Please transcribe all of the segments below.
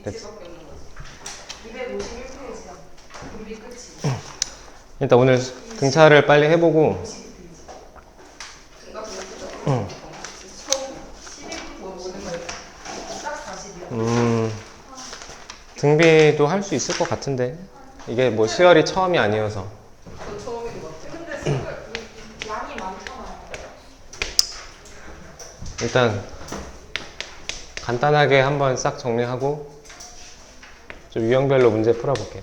됐어. 251페이지야. 준비 끝이. 일단 오늘 등차를 빨리 해보고 처음 11부 모든 걸딱 40이야. 등비도 할 수 있을 것 같은데 이게 뭐 수열이 처음이 아니어서 저 처음인 것 같아. 근데 수열 양이 많잖아요. 일단 간단하게 한번 싹 정리하고 좀 유형별로 문제 풀어볼게요.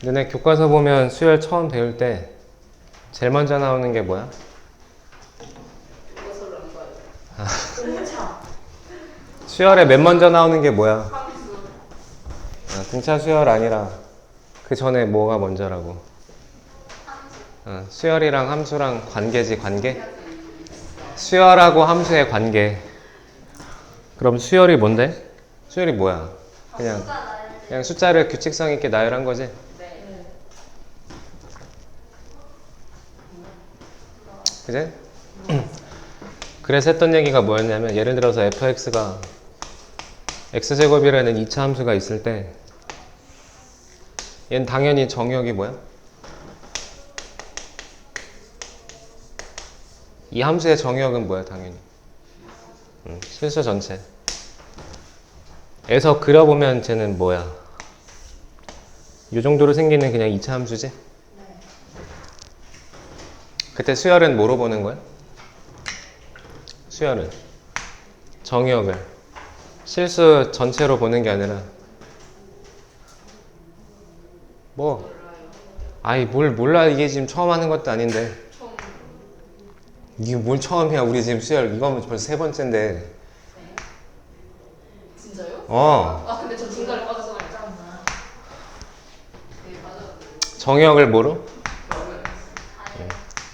너네 교과서 보면 수열 처음 배울 때 제일 먼저 나오는 게 뭐야? 이것을 안 봐요. 공차. 수열에 맨 먼저 나오는 게 뭐야? 함수. 등차 수열 아니라 그 전에 뭐가 먼저라고? 수열이랑 함수랑 관계지, 관계? 수열하고 함수의 관계. 그럼 수열이 뭔데? 수열이 뭐야? 그냥 숫자를 규칙성 있게 나열한 거지? 네. 그지? 그래서 했던 얘기가 뭐였냐면 예를 들어서 fx가 x제곱이라는 2차 함수가 있을 때 얘는 당연히 정의역이 뭐야? 이 함수의 정의역은 뭐야 당연히? 실수 전체 에서 그려보면 쟤는 뭐야? 이 정도로 생기는 그냥 2차 함수지? 그때 수열은 뭐로 보는 거야? 수열은 정의역을 실수 전체로 보는 게 아니라 뭐 아이 뭘 몰라 이게 지금 처음 하는 것도 아닌데 이게 뭘 처음 해야 우리 지금 수열 이거면 벌써 세 번째인데 진짜요? 어 아 근데 저 중간에 빠져서 알잖아. 네 맞아요. 정의역을 뭐로?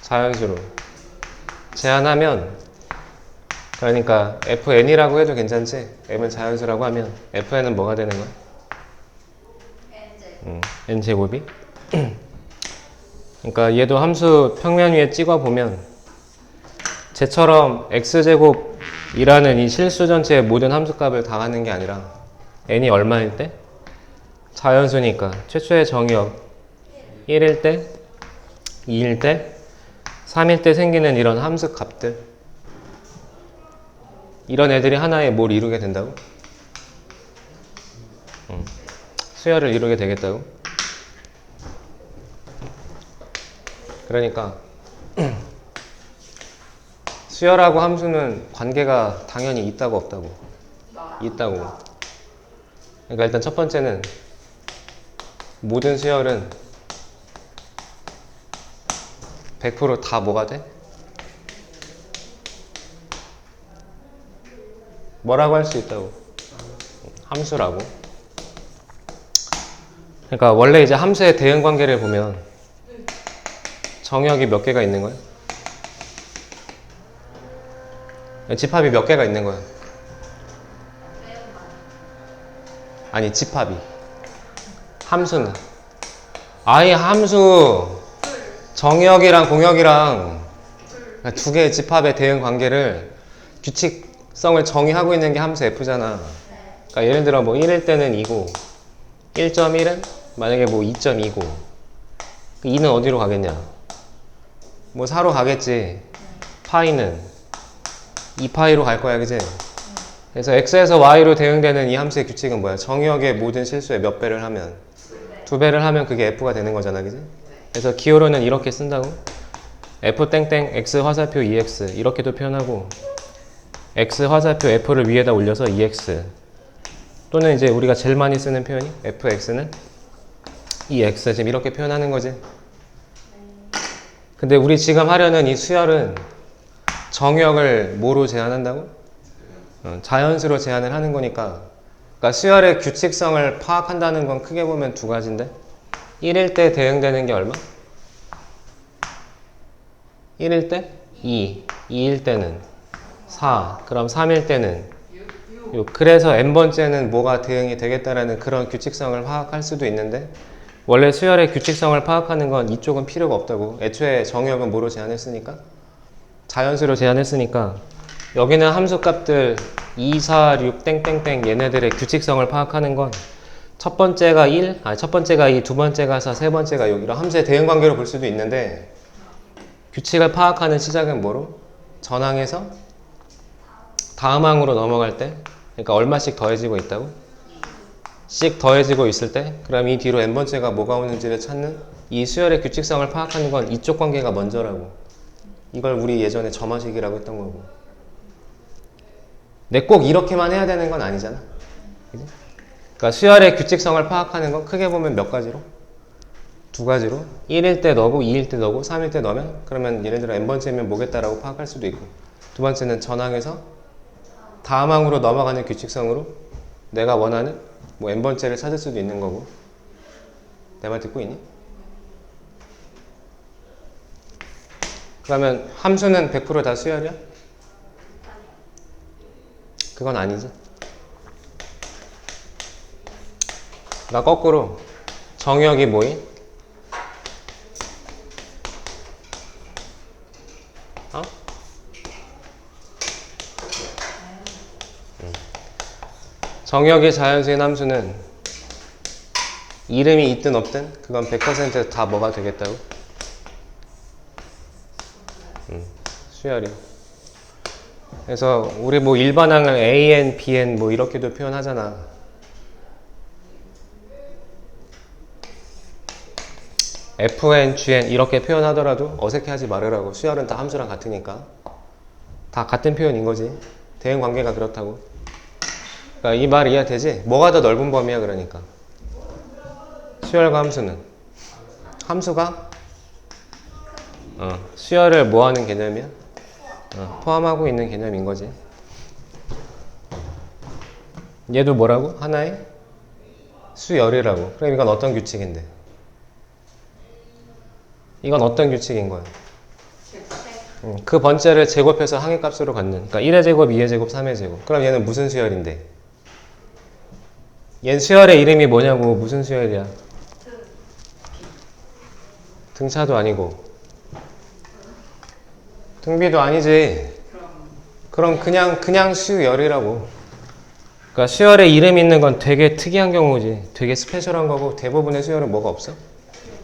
자연수로 제한하면 그러니까 fn이라고 해도 괜찮지? m은 자연수라고 하면 fn은 뭐가 되는 거야? n제곱이? 그러니까 얘도 함수 평면 위에 찍어보면 쟤처럼 x제곱이라는 이 실수 전체의 모든 함수값을 다 하는 게 아니라 n이 얼마일 때? 자연수니까 최초의 정의역 1일 때, 2일 때, 3일 때 생기는 이런 함수 값들 이런 애들이 하나의 뭘 이루게 된다고? 수열을 이루게 되겠다고? 그러니까 수열하고 함수는 관계가 당연히 있다고 없다고? 있다고. 그러니까 일단 첫 번째는 모든 수열은 100% 다 뭐가 돼? 뭐라고 할 수 있다고? 함수라고. 그러니까 원래 이제 함수의 대응 관계를 보면 정의역이 몇 개가 있는 거야? 집합이 몇 개가 있는 거야? 아니 집합이 함수는 아예 함수 정의역이랑 공역이랑 두 개의 집합의 대응 관계를 규칙성을 정의하고 있는 게 함수 f잖아. 그러니까 예를 들어 뭐 1일 때는 2고 1.1은 만약에 뭐 2.2고 2는 어디로 가겠냐? 뭐 4로 가겠지. 파이는 2파이로 갈 거야, 그지? 그래서 x에서 y로 대응되는 이 함수의 규칙은 뭐야? 정의역의 모든 실수의 몇 배를 하면? 2배를 하면 그게 f가 되는 거잖아, 그지? 그래서 기호로는 이렇게 쓴다고? f 땡땡 x 화살표 2x 이렇게도 표현하고 x 화살표 f를 위에다 올려서 2x 또는 이제 우리가 제일 많이 쓰는 표현이 fx는 2x 지금 이렇게 표현하는 거지. 근데 우리 지금 하려는 이 수열은 정의역을 뭐로 제한한다고? 자연수로 제한을 하는 거니까 그러니까 수열의 규칙성을 파악한다는 건 크게 보면 두 가지인데 1일 때 대응되는 게 얼마? 1일 때 2, 2일 때는 4, 그럼 3일 때는 6. 그래서 n번째는 뭐가 대응이 되겠다라는 그런 규칙성을 파악할 수도 있는데 원래 수열의 규칙성을 파악하는 건 이쪽은 필요가 없다고. 애초에 정의역은 뭐로 제한했으니까? 자연수로 제한했으니까 여기는 함수 값들 2, 4, 6 땡땡땡 얘네들의 규칙성을 파악하는 건 첫 번째가 1, 첫 번째가 2, 두 번째가 4, 세 번째가 6 이런 함수의 대응 관계로 볼 수도 있는데 규칙을 파악하는 시작은 뭐로? 전항에서 다음 항으로 넘어갈 때 그러니까 얼마씩 더해지고 있다고? 씩 더해지고 있을 때 그럼 이 뒤로 n번째가 뭐가 오는지를 찾는 이 수열의 규칙성을 파악하는 건 이쪽 관계가 먼저라고. 이걸 우리 예전에 점화식이라고 했던 거고. 근데 꼭 이렇게만 해야 되는 건 아니잖아. 그치? 그러니까 수열의 규칙성을 파악하는 건 크게 보면 몇 가지로? 두 가지로. 1일 때 너고 2일 때 너고 3일 때 너면 그러면 예를 들어 n번째면 뭐겠다라고 파악할 수도 있고 두 번째는 전항에서 다음 항으로 넘어가는 규칙성으로 내가 원하는 뭐 n번째를 찾을 수도 있는 거고. 내 말 듣고 있니? 그러면 함수는 100% 다 수열이야? 그건 아니지. 나 거꾸로 정역이 뭐임? 어? 정역의 자연수인 함수는 이름이 있든 없든 그건 100% 다 뭐가 되겠다고? 수열이. 그래서 우리 뭐 일반항을 AN, BN 뭐 이렇게도 표현하잖아. FN, GN 이렇게 표현하더라도 어색해하지 말으라고. 수열은 다 함수랑 같으니까. 다 같은 표현인 거지. 대응 관계가 그렇다고. 그러니까 이 말 이해되지? 뭐가 더 넓은 범위야 그러니까. 수열과 함수는. 함수가 수열을 뭐 하는 개념이야? 포함하고 있는 개념인 거지. 얘도 뭐라고? 하나의 수열이라고. 그럼 이건 어떤 규칙인데? 이건 어떤 규칙인 거야? 그 번째를 제곱해서 항의 값으로 갖는. 그러니까 1의 제곱, 2의 제곱, 3의 제곱. 그럼 얘는 무슨 수열인데? 얘는 수열의 이름이 뭐냐고. 무슨 수열이야? 등차도 아니고 등비도 아니지. 그럼 그냥 수열이라고. 그러니까 수열의 이름 있는 건 되게 특이한 경우지. 되게 스페셜한 거고 대부분의 수열은 뭐가 없어?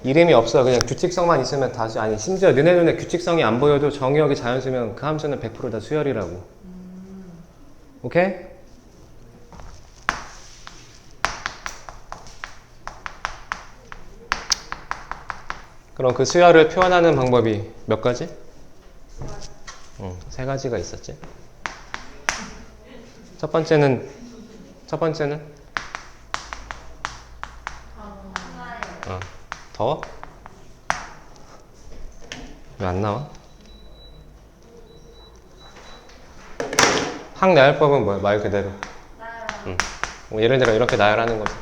이름이 없어. 그냥 규칙성만 있으면 다 아니 심지어 너네 눈에 규칙성이 안 보여도 정의역이 자연수면 그 함수는 100% 다 수열이라고. 오케이? 그럼 그 수열을 표현하는 방법이 몇 가지? 세 가지가 있었지. 첫 번째는 더워? 왜 안 나와? 항나열법은 뭐야? 말 그대로. 뭐 예를 들어 이렇게 나열하는 거지.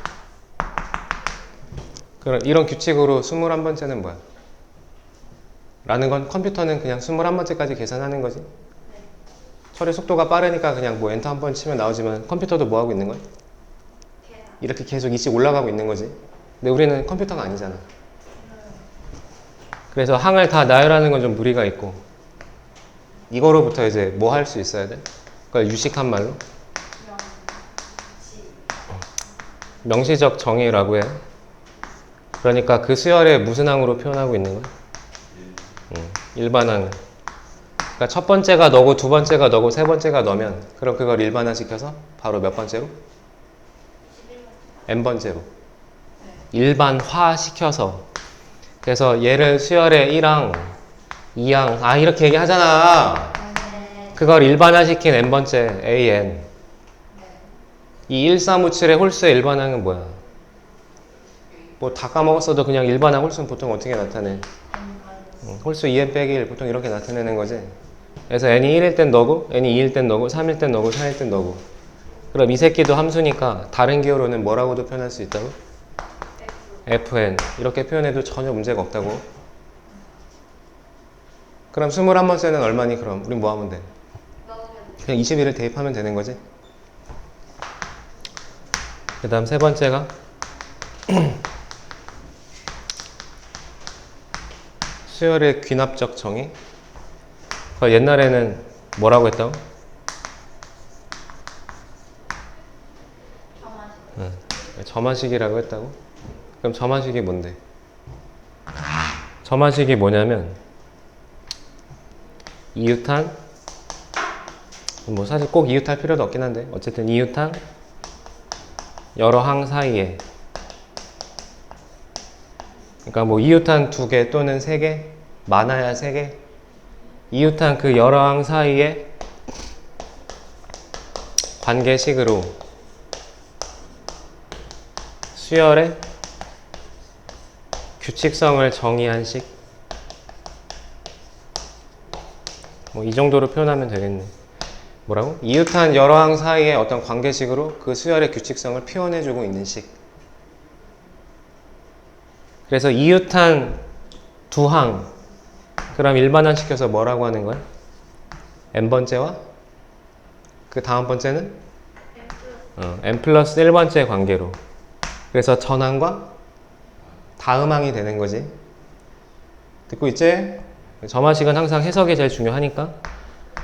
그럼 이런 규칙으로 21번째는 뭐야? 라는 건 컴퓨터는 그냥 21번째까지 계산하는 거지. 처리 속도가 빠르니까 그냥 뭐 엔터 한 번 치면 나오지만 컴퓨터도 뭐 하고 있는 거야? 이렇게 계속 이씩 올라가고 있는 거지. 근데 우리는 컴퓨터가 아니잖아. 그래서 항을 다 나열하는 건 좀 무리가 있고 이거로부터 이제 뭐 할 수 있어야 돼? 그걸 유식한 말로 명시적 정의라고 해. 그러니까 그 수열에 무슨 항으로 표현하고 있는 거야? 일반항. 그러니까 첫 번째가 너고 두 번째가 너고 세 번째가 너면 그럼 그걸 일반화 시켜서 바로 몇 번째로? n번째로 일반화 시켜서. 그래서 얘를 수열의 1항, 2항 이렇게 얘기하잖아. 그걸 일반화 시킨 n번째 an. 이 1457의 홀수의 일반항은 뭐야? 뭐 다 까먹었어도 그냥 일반항 홀수는 보통 어떻게 나타내? 홀수 2n 빼기 1 보통 이렇게 나타내는 거지. 그래서 n이 1일 땐 너고 n이 2일 땐 너고 3일 땐 너고 4일 땐 너고. 그럼 이 새끼도 함수니까 다른 기호로는 뭐라고도 표현할 수 있다고? fn 이렇게 표현해도 전혀 문제가 없다고. 그럼 21번째는 얼마니? 그럼 우린 뭐 하면 돼? 그냥 21을 대입하면 되는 거지. 그 다음 세 번째가 수열의 귀납적 정의. 옛날에는 뭐라고 했다고? 점화식이라고 했다고? 그럼 점화식이 뭔데? 점화식이 뭐냐면 이유탄 뭐 사실 꼭 이웃할 필요도 없긴 한데 어쨌든 이웃한 여러 항 사이에 그러니까 뭐 이웃한 2개 또는 3개 많아야 3개 이웃한 그 여러 항 사이에 관계식으로 수열의 규칙성을 정의한 식 뭐 이 정도로 표현하면 되겠네. 뭐라고? 이웃한 여러 항 사이의 어떤 관계식으로 그 수열의 규칙성을 표현해주고 있는 식. 그래서 이웃한 2항 그럼 일반화시켜서 뭐라고 하는 거야? n번째와 그 다음 번째는? n 플러스 1번째 관계로. 그래서 전항과 다음항이 되는 거지. 듣고 있지? 점화식은 항상 해석이 제일 중요하니까.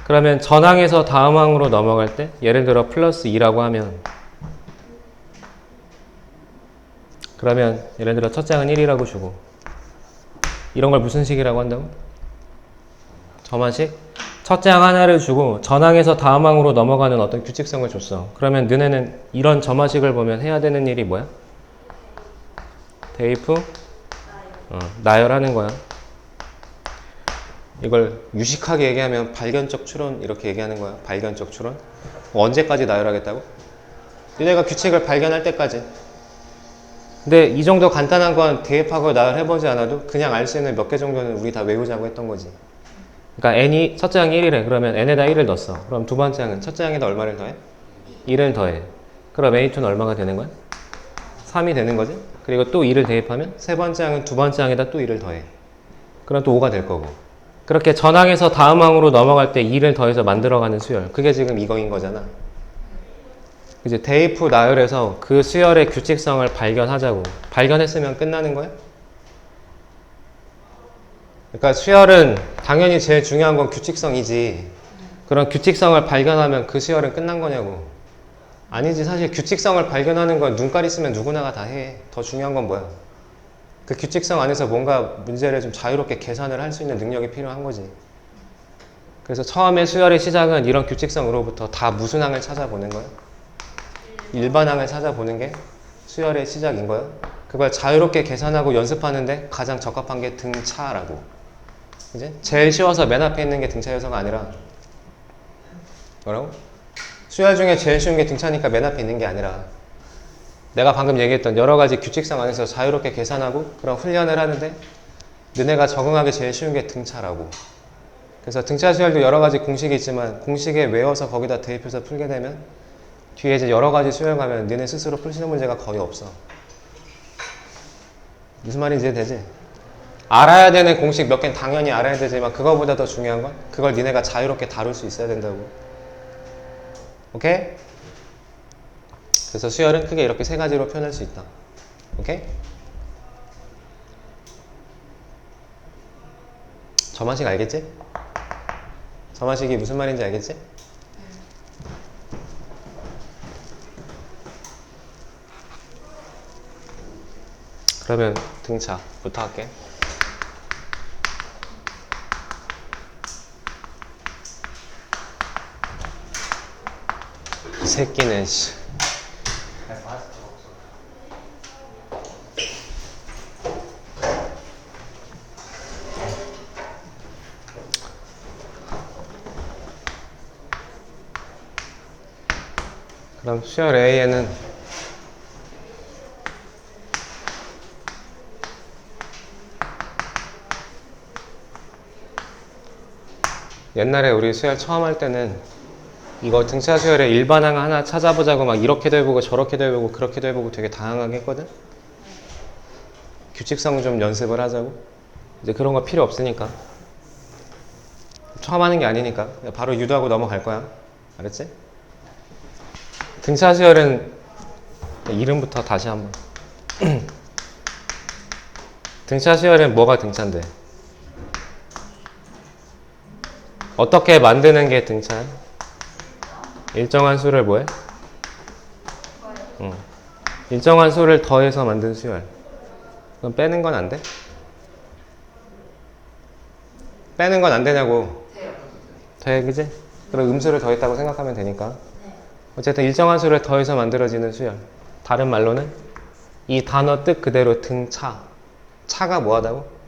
그러면 전항에서 다음항으로 넘어갈 때 예를 들어 플러스 2라고 하면 그러면 예를 들어 첫째 항은 1이라고 주고 이런 걸 무슨 식이라고 한다고? 점화식? 첫째 항 하나를 주고 전항에서 다음항으로 넘어가는 어떤 규칙성을 줬어. 그러면 너네는 이런 점화식을 보면 해야 되는 일이 뭐야? 대입 후 나열하는 거야. 이걸 유식하게 얘기하면 발견적 추론 이렇게 얘기하는 거야. 발견적 추론. 언제까지 나열하겠다고? 너네가 규칙을 발견할 때까지. 근데 이 정도 간단한 건 대입하고 나열해보지 않아도 그냥 알 수 있는 몇 개 정도는 우리 다 외우자고 했던 거지. 그러니까 n이 첫째 항이 1이래. 그러면 n에다 1을 넣었어. 그럼 두 번째 항은 첫째 항에다 얼마를 더해? 1을 더해. 그럼 a2는 얼마가 되는 거야? 3이 되는 거지. 그리고 또 2를 대입하면 세 번째 항은 두 번째 항에다 또 2를 더해. 그럼 또 5가 될 거고. 그렇게 전항에서 다음 항으로 넘어갈 때 2를 더해서 만들어가는 수열. 그게 지금 이거인 거잖아. 이제 대입 후 나열해서 그 수열의 규칙성을 발견하자고. 발견했으면 끝나는 거야? 그러니까 수열은 당연히 제일 중요한 건 규칙성이지. 그런 규칙성을 발견하면 그 수열은 끝난 거냐고. 아니지. 사실 규칙성을 발견하는 건 눈깔 있으면 누구나가 다 해. 더 중요한 건 뭐야? 그 규칙성 안에서 뭔가 문제를 좀 자유롭게 계산을 할 수 있는 능력이 필요한 거지. 그래서 처음에 수열의 시작은 이런 규칙성으로부터 다 무슨 항을 찾아보는 거야? 일반항을 찾아보는 게 수열의 시작인 거야. 그걸 자유롭게 계산하고 연습하는데 가장 적합한 게 등차라고. 이제 제일 쉬워서 맨 앞에 있는 게 등차 요소가 아니라 뭐라고? 수열 중에 제일 쉬운 게 등차니까 맨 앞에 있는 게 아니라 내가 방금 얘기했던 여러 가지 규칙성 안에서 자유롭게 계산하고 그런 훈련을 하는데 너네가 적응하기 제일 쉬운 게 등차라고. 그래서 등차 수열도 여러 가지 공식이 있지만 공식에 외워서 거기다 대입해서 풀게 되면 뒤에 이제 여러 가지 수열 가면 너네 스스로 풀 수 있는 문제가 거의 없어. 무슨 말인지 이해되지? 알아야 되는 공식 몇 개는 당연히 알아야 되지만 그거보다 더 중요한 건 그걸 니네가 자유롭게 다룰 수 있어야 된다고. 오케이? 그래서 수열은 크게 이렇게 세 가지로 표현할 수 있다. 오케이? 점화식 알겠지? 점화식이 무슨 말인지 알겠지? 그러면 등차부터 할게. 이 새끼는 씨. 그럼 수열 A에는 옛날에 우리 수열 처음 할 때는 이거 등차 수열의 일반항 하나 찾아보자고 막 이렇게도 해보고 저렇게도 해보고 그렇게도 해보고 되게 다양하게 했거든? 규칙성 좀 연습을 하자고. 이제 그런 거 필요 없으니까. 처음 하는 게 아니니까 바로 유도하고 넘어갈 거야. 알았지? 등차 수열은 이름부터 다시 한번. 등차 수열은 뭐가 등차인데? 어떻게 만드는 게 등차야? 일정한 수를 뭐해? 응. 일정한 수를 더해서 만든 수열. 그럼 빼는 건 안 돼? 빼는 건 안 되냐고. 돼요. 돼, 그지? 그럼 음수를 더했다고 생각하면 되니까. 어쨌든 일정한 수를 더해서 만들어지는 수열. 다른 말로는 이 단어 뜻 그대로 등차. 차가 뭐하다고?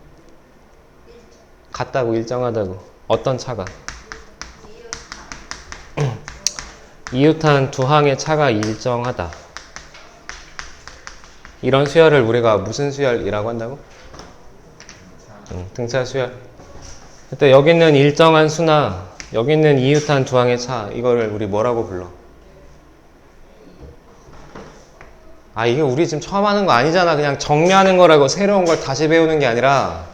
같다고, 일정하다고. 어떤 차가? 이웃한 두 항의 차가 일정하다. 이런 수열을 우리가 무슨 수열이라고 한다고? 등차 수열. 그때 여기 있는 일정한 수나 여기 있는 이웃한 두 항의 차, 이거를 우리 뭐라고 불러? 아, 이게 우리 지금 처음 하는 거 아니잖아. 그냥 정리하는 거라고, 새로운 걸 다시 배우는 게 아니라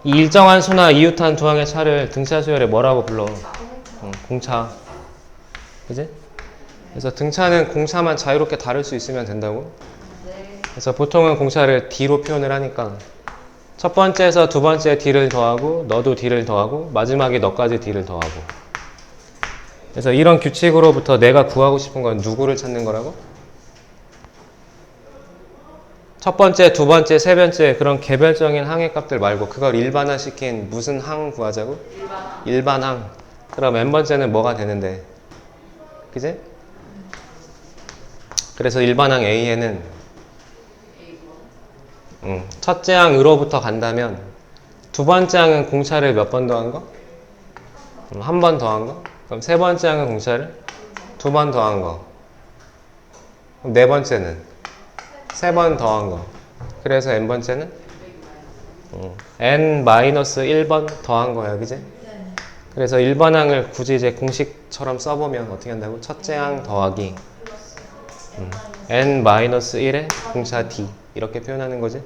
이 일정한 수나 이웃한 두 항의 차를 등차 수열에 뭐라고 불러? 공차. 그지? 그래서 등차는 공차만 자유롭게 다룰 수 있으면 된다고. 그래서 보통은 공차를 D로 표현을 하니까 첫 번째에서 두 번째 D를 더하고 너도 D를 더하고 마지막에 너까지 D를 더하고. 그래서 이런 규칙으로부터 내가 구하고 싶은 건 누구를 찾는 거라고? 첫 번째, 두 번째, 세 번째 그런 개별적인 항의 값들 말고 그걸 일반화시킨 무슨 항 구하자고? 일반항. 그럼 n번째는 뭐가 되는데? 그지? 그래서 일반항 A에는 첫째 항으로부터 간다면 두 번째 항은 공차를 몇 번 더한 거? 한 번 더한 거? 그럼 세 번째 항은 공차를 두 번 더한 거. 그럼 네 번째는 세 번 더한 거. 그래서 n번째는 n-1번 더한 거야, 그지? 그래서 1번 항을 굳이 이제 공식처럼 써보면 어떻게 한다고? 첫째 항 더하기 n-1의 공차 d 이렇게 표현하는 거지.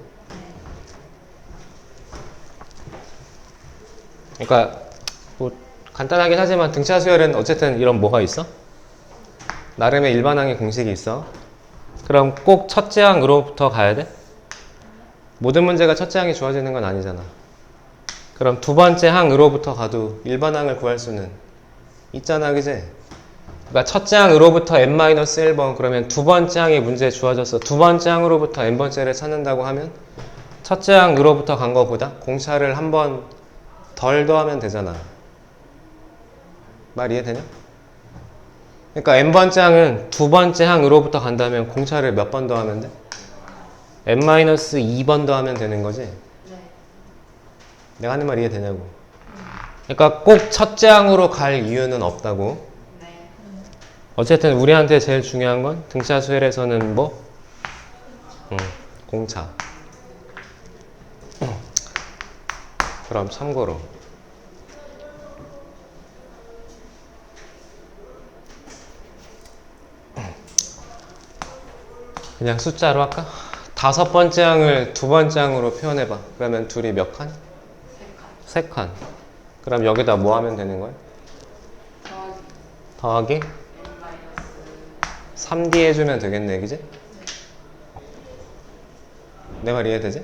그러니까 뭐 간단하긴 하지만 등차 수열은 어쨌든 이런 뭐가 있어? 나름의 일반항의 공식이 있어. 그럼 꼭 첫째 항으로부터 가야 돼? 모든 문제가 첫째 항이 주어지는 건 아니잖아. 그럼 두 번째 항으로부터 가도 일반항을 구할 수는 있잖아, 그지? 그러니까 첫째 항으로부터 n-1번 그러면 두 번째 항이 문제에 주어졌어. 두 번째 항으로부터 n번째를 찾는다고 하면 첫째 항으로부터 간 거보다 공차를 한 번 덜 더하면 되잖아. 말 이해되냐? 그러니까 n번째 항은 두 번째 항으로부터 간다면 공차를 몇 번 더하면 돼? n-2번 더하면 되는 거지? 내가 하는 말 이해되냐고. 그러니까 꼭 첫째 항으로 갈 이유는 없다고. 어쨌든 우리한테 제일 중요한 건 등차 수열에서는 뭐? 공차. 그럼 참고로 그냥 숫자로 할까? 다섯 번째 항을 두 번째 항으로 표현해봐. 그러면 둘이 몇 칸? 세 칸. 그럼 여기다 뭐 하면 되는 거야? 더하기 3D 해주면 되겠네, 그지? 내 말 이해되지?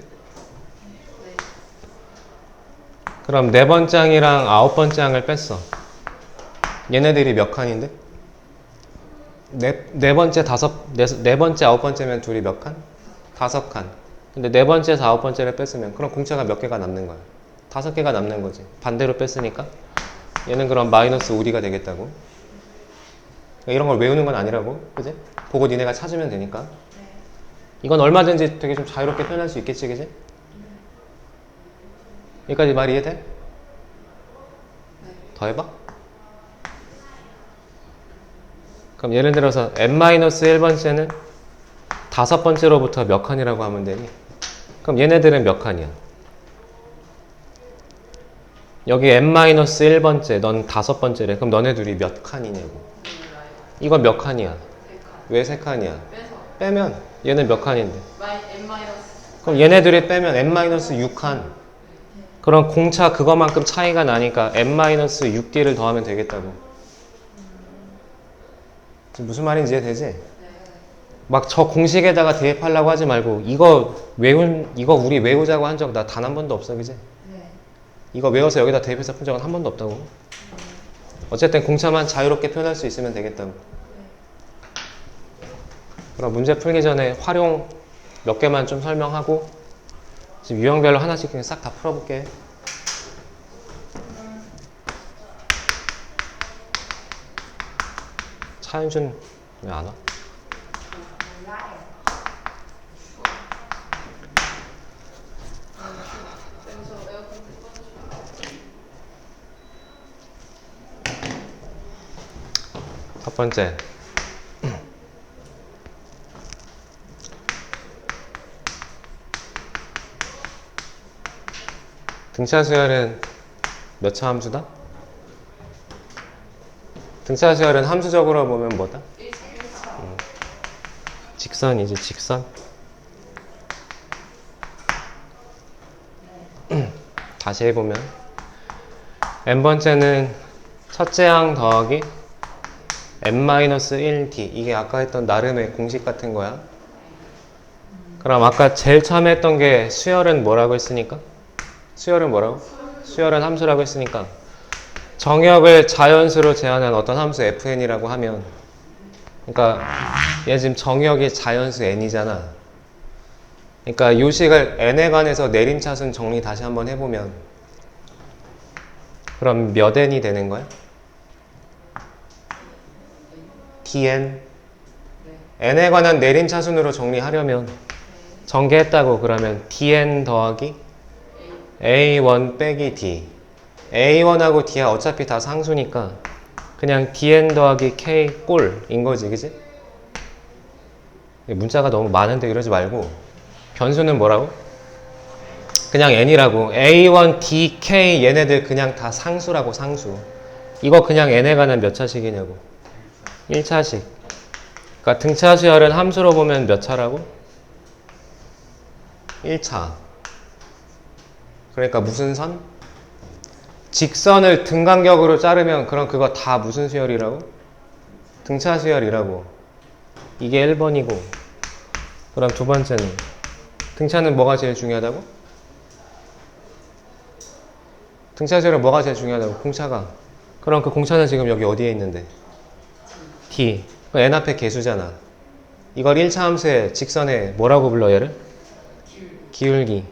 그럼 네 번째 항이랑 아홉 번째 항을 뺐어. 얘네들이 몇 칸인데? 네 번째, 아홉 번째면 둘이 몇 칸? 다섯 칸. 근데 네 번째에서 아홉 번째를 뺐으면 그럼 공차가 몇 개가 남는 거야? 다섯 개가 남는 거지. 반대로 뺐으니까. 얘는 그럼 마이너스 5D가 되겠다고. 이런 걸 외우는 건 아니라고. 그지? 보고 니네가 찾으면 되니까. 이건 얼마든지 되게 좀 자유롭게 표현할 수 있겠지, 그지? 여기까지 말 이해돼? 더 해봐. 그럼 예를 들어서 n-1번째는 다섯 번째로부터 몇 칸이라고 하면 되니? 그럼 얘네들은 몇 칸이야? 여기 n-1번째, 넌 다섯 번째래. 그럼 너네 둘이 몇 칸이냐고. 이건 몇 칸이야? 왜 세 칸이야? 빼면 얘는 몇 칸인데? 그럼 얘네들이 빼면 n-6칸. 그럼 공차 그거만큼 차이가 나니까 n-6D를 더하면 되겠다고. 지금 무슨 말인지 이해되지? 막 저 공식에다가 대입하려고 하지 말고 이거 우리 외우자고 한 적 나 단 한 번도 없어, 그지? 이거 외워서 여기다 대입해서 푼 적은 한 번도 없다고. 어쨌든 공차만 자유롭게 표현할 수 있으면 되겠다고. 그럼 문제 풀기 전에 활용 몇 개만 좀 설명하고 지금 유형별로 하나씩 그냥 싹 다 풀어볼게. 차윤준 왜 안 와? 첫 번째, 등차 수열은 몇 차 함수다? 등차 수열은 함수적으로 보면 뭐다? 직선이지, 직선. 다시 해보면 n번째는 첫째 항 더하기 n-1t. 이게 아까 했던 나름의 공식 같은 거야. 그럼 아까 제일 처음에 했던 게 수열은 뭐라고 했으니까? 수열은 뭐라고? 수열은 함수라고 했으니까 정역을 자연수로 제한한 어떤 함수 fn이라고 하면, 그러니까 얘 지금 정역이 자연수 n이잖아. 그러니까 요식을 n에 관해서 내림차순 정리 다시 한번 해보면 그럼 몇 n이 되는 거야? dn. n에 관한 내림차순으로 정리하려면 전개했다고 그러면 dn 더하기 a1 빼기 d. a1하고 d가 어차피 다 상수니까 그냥 dn 더하기 k 꼴인 거지, 그지? 문자가 너무 많은데 이러지 말고 변수는 뭐라고? 그냥 n이라고. a1, d, k 얘네들 그냥 다 상수라고, 상수. 이거 그냥 n에 관한 몇 차식이냐고. 1차식. 그러니까 등차 수열은 함수로 보면 몇 차라고? 1차. 그러니까 무슨 선? 직선을 등간격으로 자르면 그럼 그거 다 무슨 수열이라고? 등차 수열이라고. 이게 1번이고. 그럼 두 번째는 등차는 뭐가 제일 중요하다고? 등차 수열은 뭐가 제일 중요하다고? 공차가. 그럼 그 공차는 지금 여기 어디에 있는데? D. n 앞에 개수잖아. 이걸 1차 함수의 직선에 뭐라고 불러, 얘를? 기울기.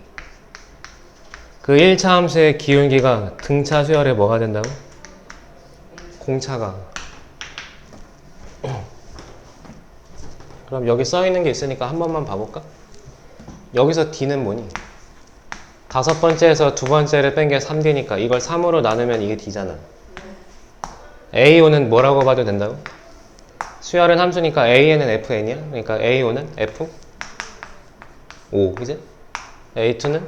그 1차 함수의 기울기가 등차 수열에 뭐가 된다고? 공차가. 그럼 여기 써있는 게 있으니까 한 번만 봐볼까? 여기서 D는 뭐니? 다섯 번째에서 두 번째를 뺀 게 3D니까 이걸 3으로 나누면 이게 D잖아. AO는 뭐라고 봐도 된다고? 수열은 함수니까 AN은 FN이야. 그러니까 AO는 F? 5, 그지? A2는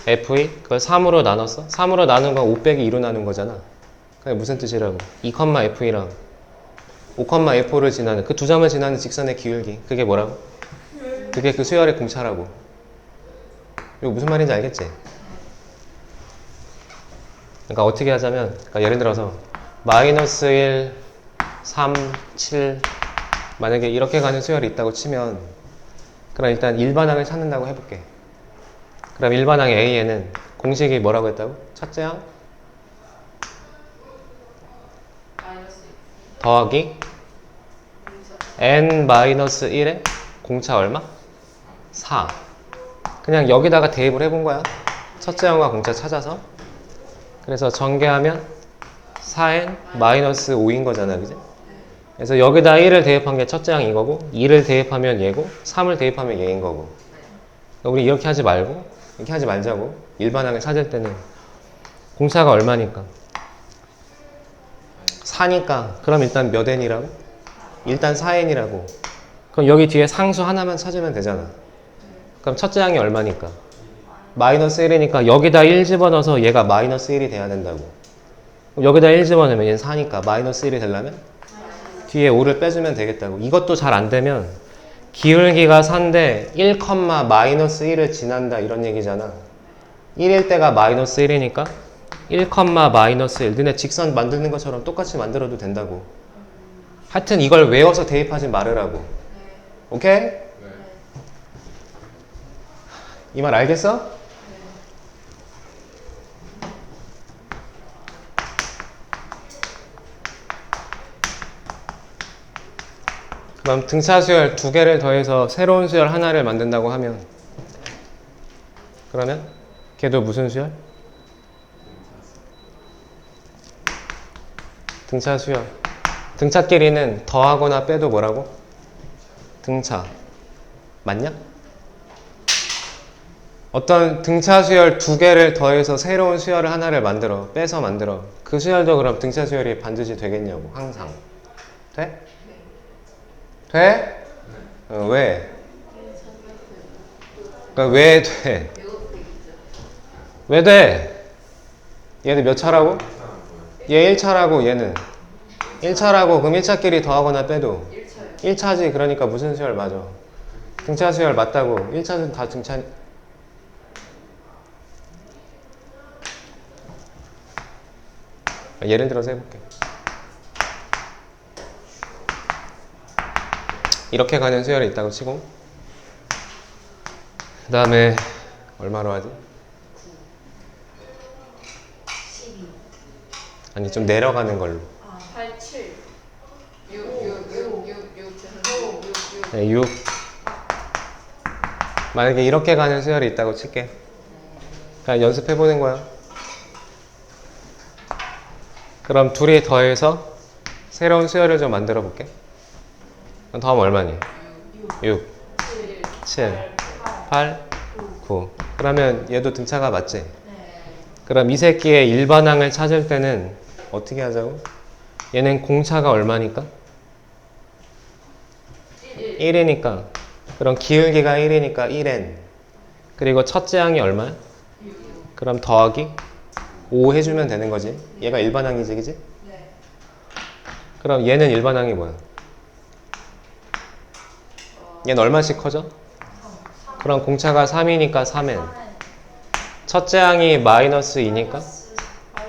FE? 그걸 3으로 나눴어? 3으로 나눈 건 5 빼기 2로 나눈 거잖아. 그게 무슨 뜻이라고? 2,FE랑 5,F5를 지나는 그 두 점을 지나는 직선의 기울기. 그게 뭐라고? 그게 그 수열의 공차라고. 이거 무슨 말인지 알겠지? 그러니까 어떻게 하자면, 그러니까 예를 들어서 마이너스 1, 3, 7 만약에 이렇게 가는 수열이 있다고 치면 그럼 일단 일반항을 찾는다고 해볼게. 그럼 일반항 A에는 공식이 뭐라고 했다고? 첫째 항 더하기 n-1의 공차 얼마? 4. 그냥 여기다가 대입을 해본 거야. 첫째 항과 공차 찾아서. 그래서 전개하면 4n-5인 거잖아, 그지? 그래서 여기다 1을 대입한 게 첫째 항 이거고, 2를 대입하면 얘고, 3을 대입하면 얘인 거고. 그러니까 우리 이렇게 하지 말고, 이렇게 하지 말자고. 일반항을 찾을 때는 공차가 얼마니까? 4니까 그럼 일단 몇 n이라고? 일단 4n이라고. 그럼 여기 뒤에 상수 하나만 찾으면 되잖아. 그럼 첫째 항이 얼마니까? 마이너스 1이니까 여기다 1 집어넣어서 얘가 마이너스 1이 돼야 된다고. 그럼 여기다 1 집어넣으면 얘는 4니까 마이너스 1이 되려면 뒤에 5를 빼주면 되겠다고. 이것도 잘 안 되면 기울기가 4인데 1, 마이너스 1을 지난다 이런 얘기잖아. 1일 때가 마이너스 1이니까 1, 마이너스 1. 너네 직선 만드는 것처럼 똑같이 만들어도 된다고. 하여튼 이걸 외워서 대입하지 말으라고. 오케이? 이 말 알겠어? 그럼 등차 수열 두 개를 더해서 새로운 수열 하나를 만든다고 하면 그러면 걔도 무슨 수열? 등차 수열. 등차끼리는 더하거나 빼도 뭐라고? 등차. 맞냐? 어떤 등차 수열 두 개를 더해서 새로운 수열을 하나를 만들어. 빼서 만들어. 그 수열도 그럼 등차 수열이 반드시 되겠냐고. 항상. 돼? 돼? 왜? 그러니까 왜 돼? 왜 돼? 얘는 몇 차라고? 얘 1차라고 얘는 1차라고. 그럼 1차끼리 더하거나 빼도 1차지. 그러니까 무슨 수열 맞아? 등차 수열 맞다고. 1차는 다 등차. 예를 들어서 해볼게. 이렇게 가는 수열이 있다고 치고 그 다음에 얼마로 하지? 12. 아니 좀 내려가는 걸로. 8, 7. 6, 6, 6, 6, 6, 6, 6. 네, 6. 만약에 이렇게 가는 수열이 있다고 칠게. 그냥 연습해보는 거야. 그럼 둘이 더해서 새로운 수열을 좀 만들어 볼게. 그럼 더하면 얼마니? 6, 7, 8, 9. 그러면 얘도 등차가 맞지? 그럼 이 새끼의 일반항을 찾을 때는 어떻게 하자고? 얘는 공차가 얼마니까? 1이니까. 그럼 기울기가 1이니까 1n. 그리고 첫째 항이 얼마야? 그럼 더하기 5 해주면 되는 거지. 얘가 일반항이지, 그지? 그럼 얘는 일반항이 뭐야? 얘는 얼마씩 커져? 그럼 공차가 3이니까 3n. 첫째 항이 마이너스 2니까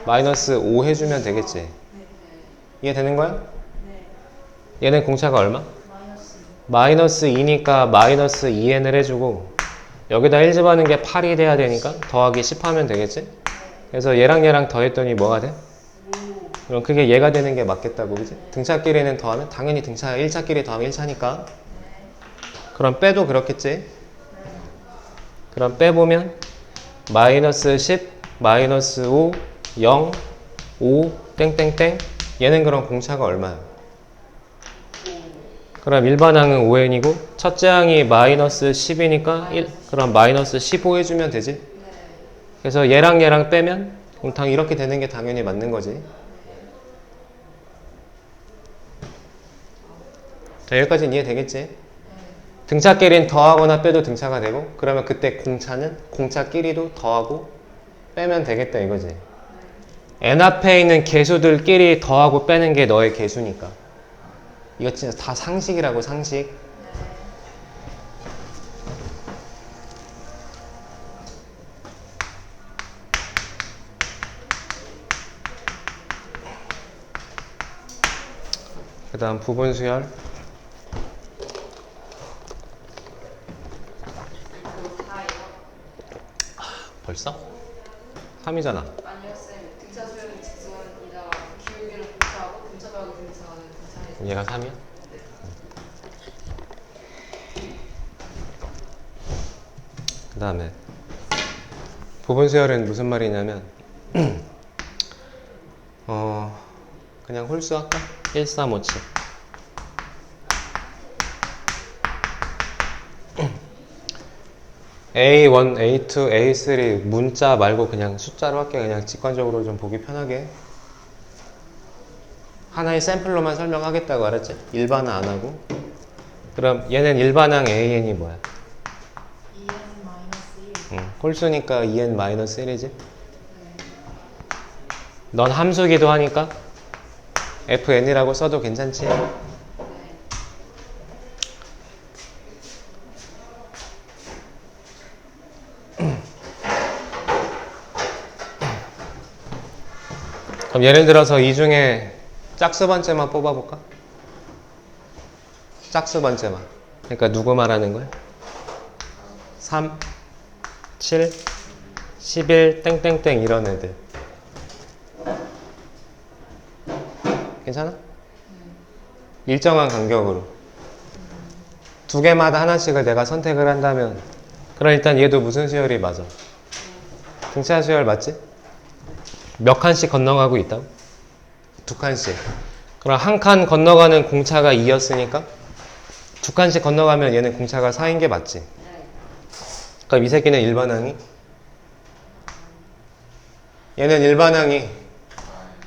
마이너스 5 해주면 되겠지. 이해 되는 거야? 얘는 공차가 얼마? 마이너스 2니까 마이너스 2n을 해주고 여기다 1 집어넣는 게 8이 돼야 되니까 더하기 10 하면 되겠지? 그래서 얘랑 얘랑 더했더니 뭐가 돼? 그럼 그게 얘가 되는 게 맞겠다고, 그지? 등차끼리는 더하면 당연히 등차 1차끼리 더하면 1차니까. 그럼 빼도 그렇겠지? 그럼 빼보면 마이너스 10, 마이너스 5, 0, 5, 땡땡땡. 얘는 그럼 공차가 얼마야? 그럼 일반항은 5n이고 첫째 항이 마이너스 10이니까 1, 그럼 마이너스 15 해주면 되지? 그래서 얘랑 얘랑 빼면 그럼 이렇게 되는 게 당연히 맞는 거지. 자, 여기까지는 이해되겠지? 등차끼리는 더하거나 빼도 등차가 되고 그러면 그때 공차는 공차끼리도 더하고 빼면 되겠다 이거지. n 앞에 있는 개수들끼리 더하고 빼는 게 너의 개수니까. 이거 진짜 다 상식이라고, 상식. 그 다음 부분 수열. 벌써? 3이잖아. 아니요, 쌤. 등차 수열은 직선이다가 기울기를 공차하고 등차 더하기 등차하는 등차에. 얘가 3이야? 그 다음에 부분 수열은 무슨 말이냐면 그냥 홀수 할까? 1, 3, 5, 7. A1, A2, A3 문자 말고 그냥 숫자로 할게. 그냥 직관적으로 좀 보기 편하게. 하나의 샘플로만 설명하겠다고 알았지? 일반항 안 하고. 그럼 얘는 일반항 AN이 뭐야? 2n-1. 홀수니까 2n-1이지? 넌 함수기도 하니까 fn이라고 써도 괜찮지? 그럼 예를 들어서 이 중에 짝수 번째만 뽑아볼까? 짝수 번째만. 그러니까 누구 말하는 거야? 3, 7, 11, 땡땡땡 이런 애들. 괜찮아? 일정한 간격으로. 두 개마다 하나씩을 내가 선택을 한다면 그럼 일단 얘도 무슨 수열이 맞아? 등차 수열 맞지? 몇 칸씩 건너가고 있다고? 두 칸씩. 그럼 한 칸 건너가는 공차가 2였으니까 두 칸씩 건너가면 얘는 공차가 4인 게 맞지? 그럼 이 새끼는 일반항이? 얘는 일반항이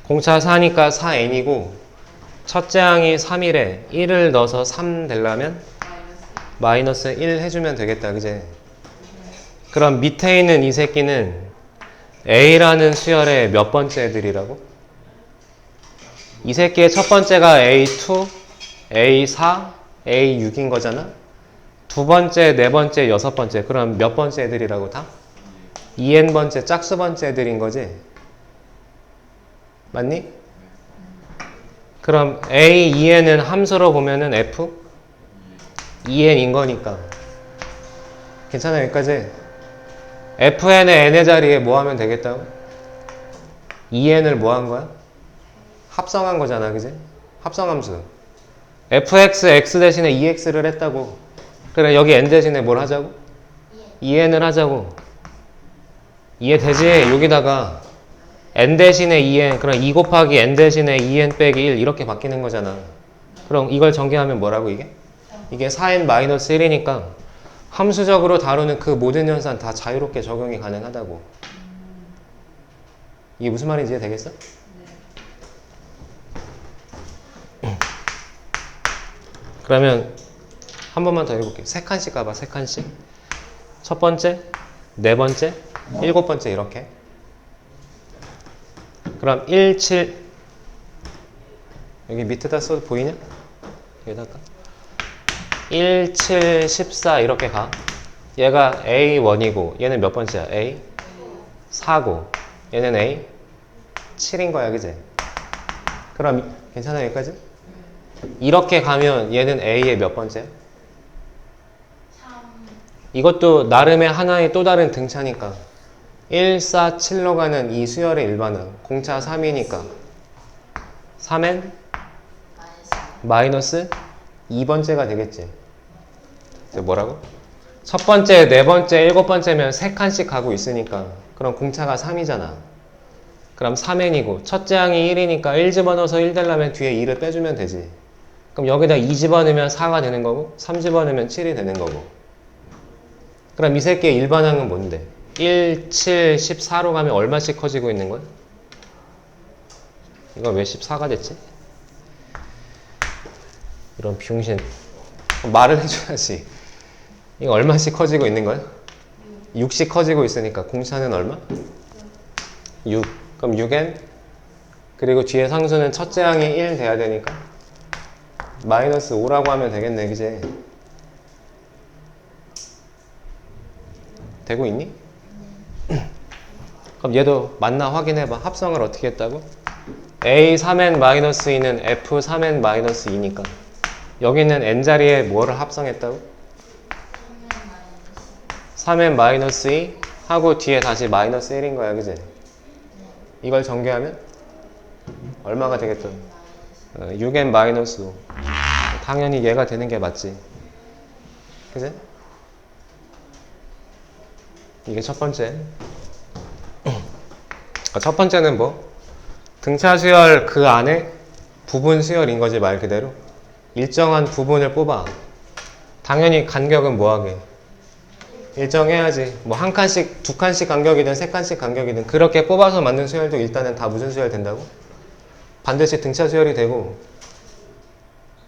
공차 4니까 4n이고 첫째 항이 3이래. 1을 넣어서 3 되려면 마이너스 1 해주면 되겠다. 그제? 그럼 밑에 있는 이 새끼는 A라는 수열의 몇 번째 애들이라고? 이 새끼의 첫 번째가 A2, A4, A6인 거잖아? 두 번째, 네 번째, 여섯 번째. 그럼 몇 번째 애들이라고 다? 2n번째, 짝수 번째 애들인 거지? 맞니? 그럼 A, 2n은 함수로 보면은 F? 2n인 거니까. 괜찮아, 여기까지? fn의 n의 자리에 뭐 하면 되겠다고? 2n을 뭐 한 거야? 합성한 거잖아, 그지? 합성함수. fx, x 대신에 2x를 했다고. 그래, 여기 n 대신에 뭘 하자고? 2n을 하자고. 이해되지? 여기다가 n 대신에 2n, 그럼 2 곱하기 n 대신에 2n 빼기 1 이렇게 바뀌는 거잖아. 그럼 이걸 전개하면 뭐라고 이게? 이게 4n-1이니까 함수적으로 다루는 그 모든 현상 다 자유롭게 적용이 가능하다고. 이게 무슨 말인지 이해되겠어? 그러면 한 번만 더 해볼게. 세 칸씩 가봐, 세 칸씩. 첫 번째, 네 번째, 일곱 번째 이렇게. 그럼 1, 7 여기 밑에다 써도 보이냐? 여기다가 1, 7, 14 이렇게 가. 얘가 A1이고 얘는 몇 번째야? A 4고 얘는 A 7인 거야, 그지? 그럼 괜찮아 여기까지? 이렇게 가면 얘는 A의 몇 번째야? 3. 이것도 나름의 하나의 또 다른 등차니까 1, 4, 7로 가는 이 수열의 일반항 공차 3이니까 3n 마이너스 2번째가 되겠지. 뭐라고? 첫 번째, 네 번째, 일곱 번째면 세 칸씩 가고 있으니까 그럼 공차가 3이잖아. 그럼 3n이고 첫째 항이 1이니까 1 집어넣어서 1 되려면 뒤에 2를 빼주면 되지. 그럼 여기다 2 집어넣으면 4가 되는 거고 3 집어넣으면 7이 되는 거고. 그럼 이 새끼의 일반항은 뭔데? 1, 7, 14로 가면 얼마씩 커지고 있는 거야? 이거 왜 14가 됐지? 이런 비용신. 말을 해줘야지. 이거 얼마씩 커지고 있는 거야? 6씩 커지고 있으니까 공차는 얼마? 6. 그럼 6n 그리고 뒤에 상수는 첫째 항이 1 돼야 되니까 마이너스 5라고 하면 되겠네, 그지? 되고 있니? 그럼 얘도 맞나 확인해봐. 합성을 어떻게 했다고? A 3n-2는 F 3n-2니까 여기는 n자리에 뭐를 합성했다고? 3n-2 하고 뒤에 다시 마이너스 1인 거야, 그지? 이걸 전개하면 얼마가 되겠다? 6n-5. 당연히 얘가 되는 게 맞지, 그지? 이게 첫 번째. 첫 번째는 뭐? 등차 수열 그 안에 부분 수열인 거지, 말 그대로. 일정한 부분을 뽑아. 당연히 간격은 뭐하게? 일정해야지. 뭐 한 칸씩, 두 칸씩 간격이든 세 칸씩 간격이든 그렇게 뽑아서 만든 수열도 일단은 다 무슨 수열 된다고? 반드시 등차 수열이 되고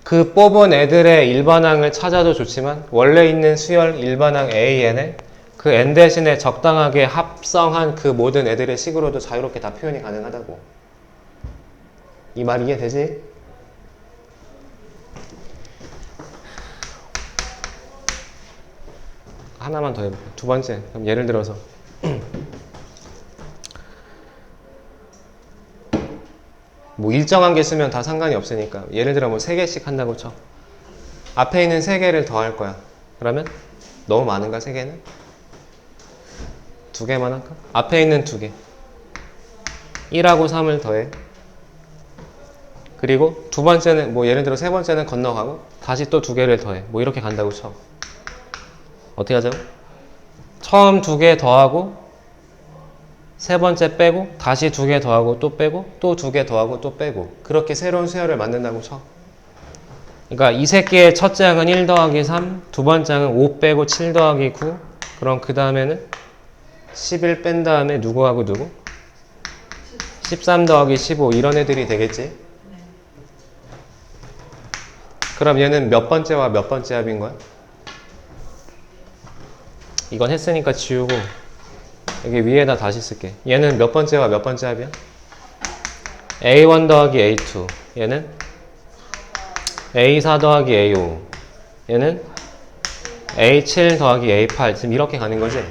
그 뽑은 애들의 일반항을 찾아도 좋지만 원래 있는 수열 일반항 AN에 그 n 대신에 적당하게 합성한 그 모든 애들의 식으로도 자유롭게 다 표현이 가능하다고. 이 말 이해되지? 하나만 더 해볼게요. 두 번째. 그럼 예를 들어서 뭐 일정한 개 쓰면 다 상관이 없으니까 예를 들어 뭐 3개씩 한다고 쳐. 앞에 있는 3개를 더 할 거야. 그러면 너무 많은가 3개는? 2개만 할까? 앞에 있는 2개 1하고 3을 더해 그리고 두 번째는 뭐 예를 들어 세 번째는 건너가고 다시 또 두 개를 더해. 뭐 이렇게 간다고 쳐. 어떻게 하자고? 처음 두 개 더하고 세 번째 빼고 다시 두 개 더하고 또 빼고 또 두 개 더하고 또 빼고 그렇게 새로운 수열을 만든다고 쳐. 그러니까 이 새끼의 첫째 항은 1 더하기 3, 두 번째 항은 5 빼고 7 더하기 9. 그럼 그 다음에는 11 뺀 다음에 누구하고 누구? 13 더하기 15 이런 애들이 되겠지? 그럼 얘는 몇 번째와 몇 번째 합인 거야? 이건 했으니까 지우고 여기 위에다 다시 쓸게. 얘는 몇 번째와 몇 번째 합이야? A1 더하기 A2. 얘는 A4 더하기 A5. 얘는 A7 더하기 A8. 지금 이렇게 가는 거지?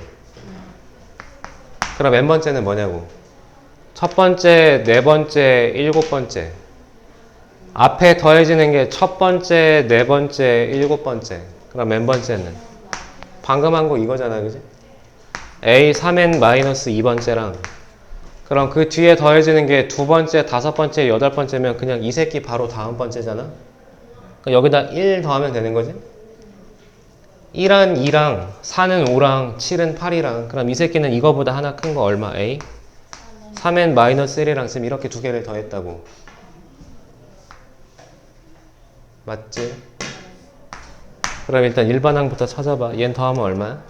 그럼 n 번째는 뭐냐고? 첫 번째, 네 번째, 일곱 번째. 앞에 더해지는 게 첫 번째, 네 번째, 일곱 번째. 그럼 n 번째는? 방금 한 거 이거잖아, 그지? A3n 마이너스 2번째랑 그럼 그 뒤에 더해지는 게 두 번째, 다섯 번째, 여덟 번째면 그냥 이 새끼 바로 다음 번째잖아? 그럼 여기다 1 더하면 되는 거지? 1은 2랑 4는 5랑 7은 8이랑 그럼 이 새끼는 이거보다 하나 큰 거 얼마? A? 3n 마이너스 1이랑 지금 이렇게 두 개를 더했다고. 맞지? 그럼 일단 일반항부터 찾아봐. 얘는 더하면 얼마야?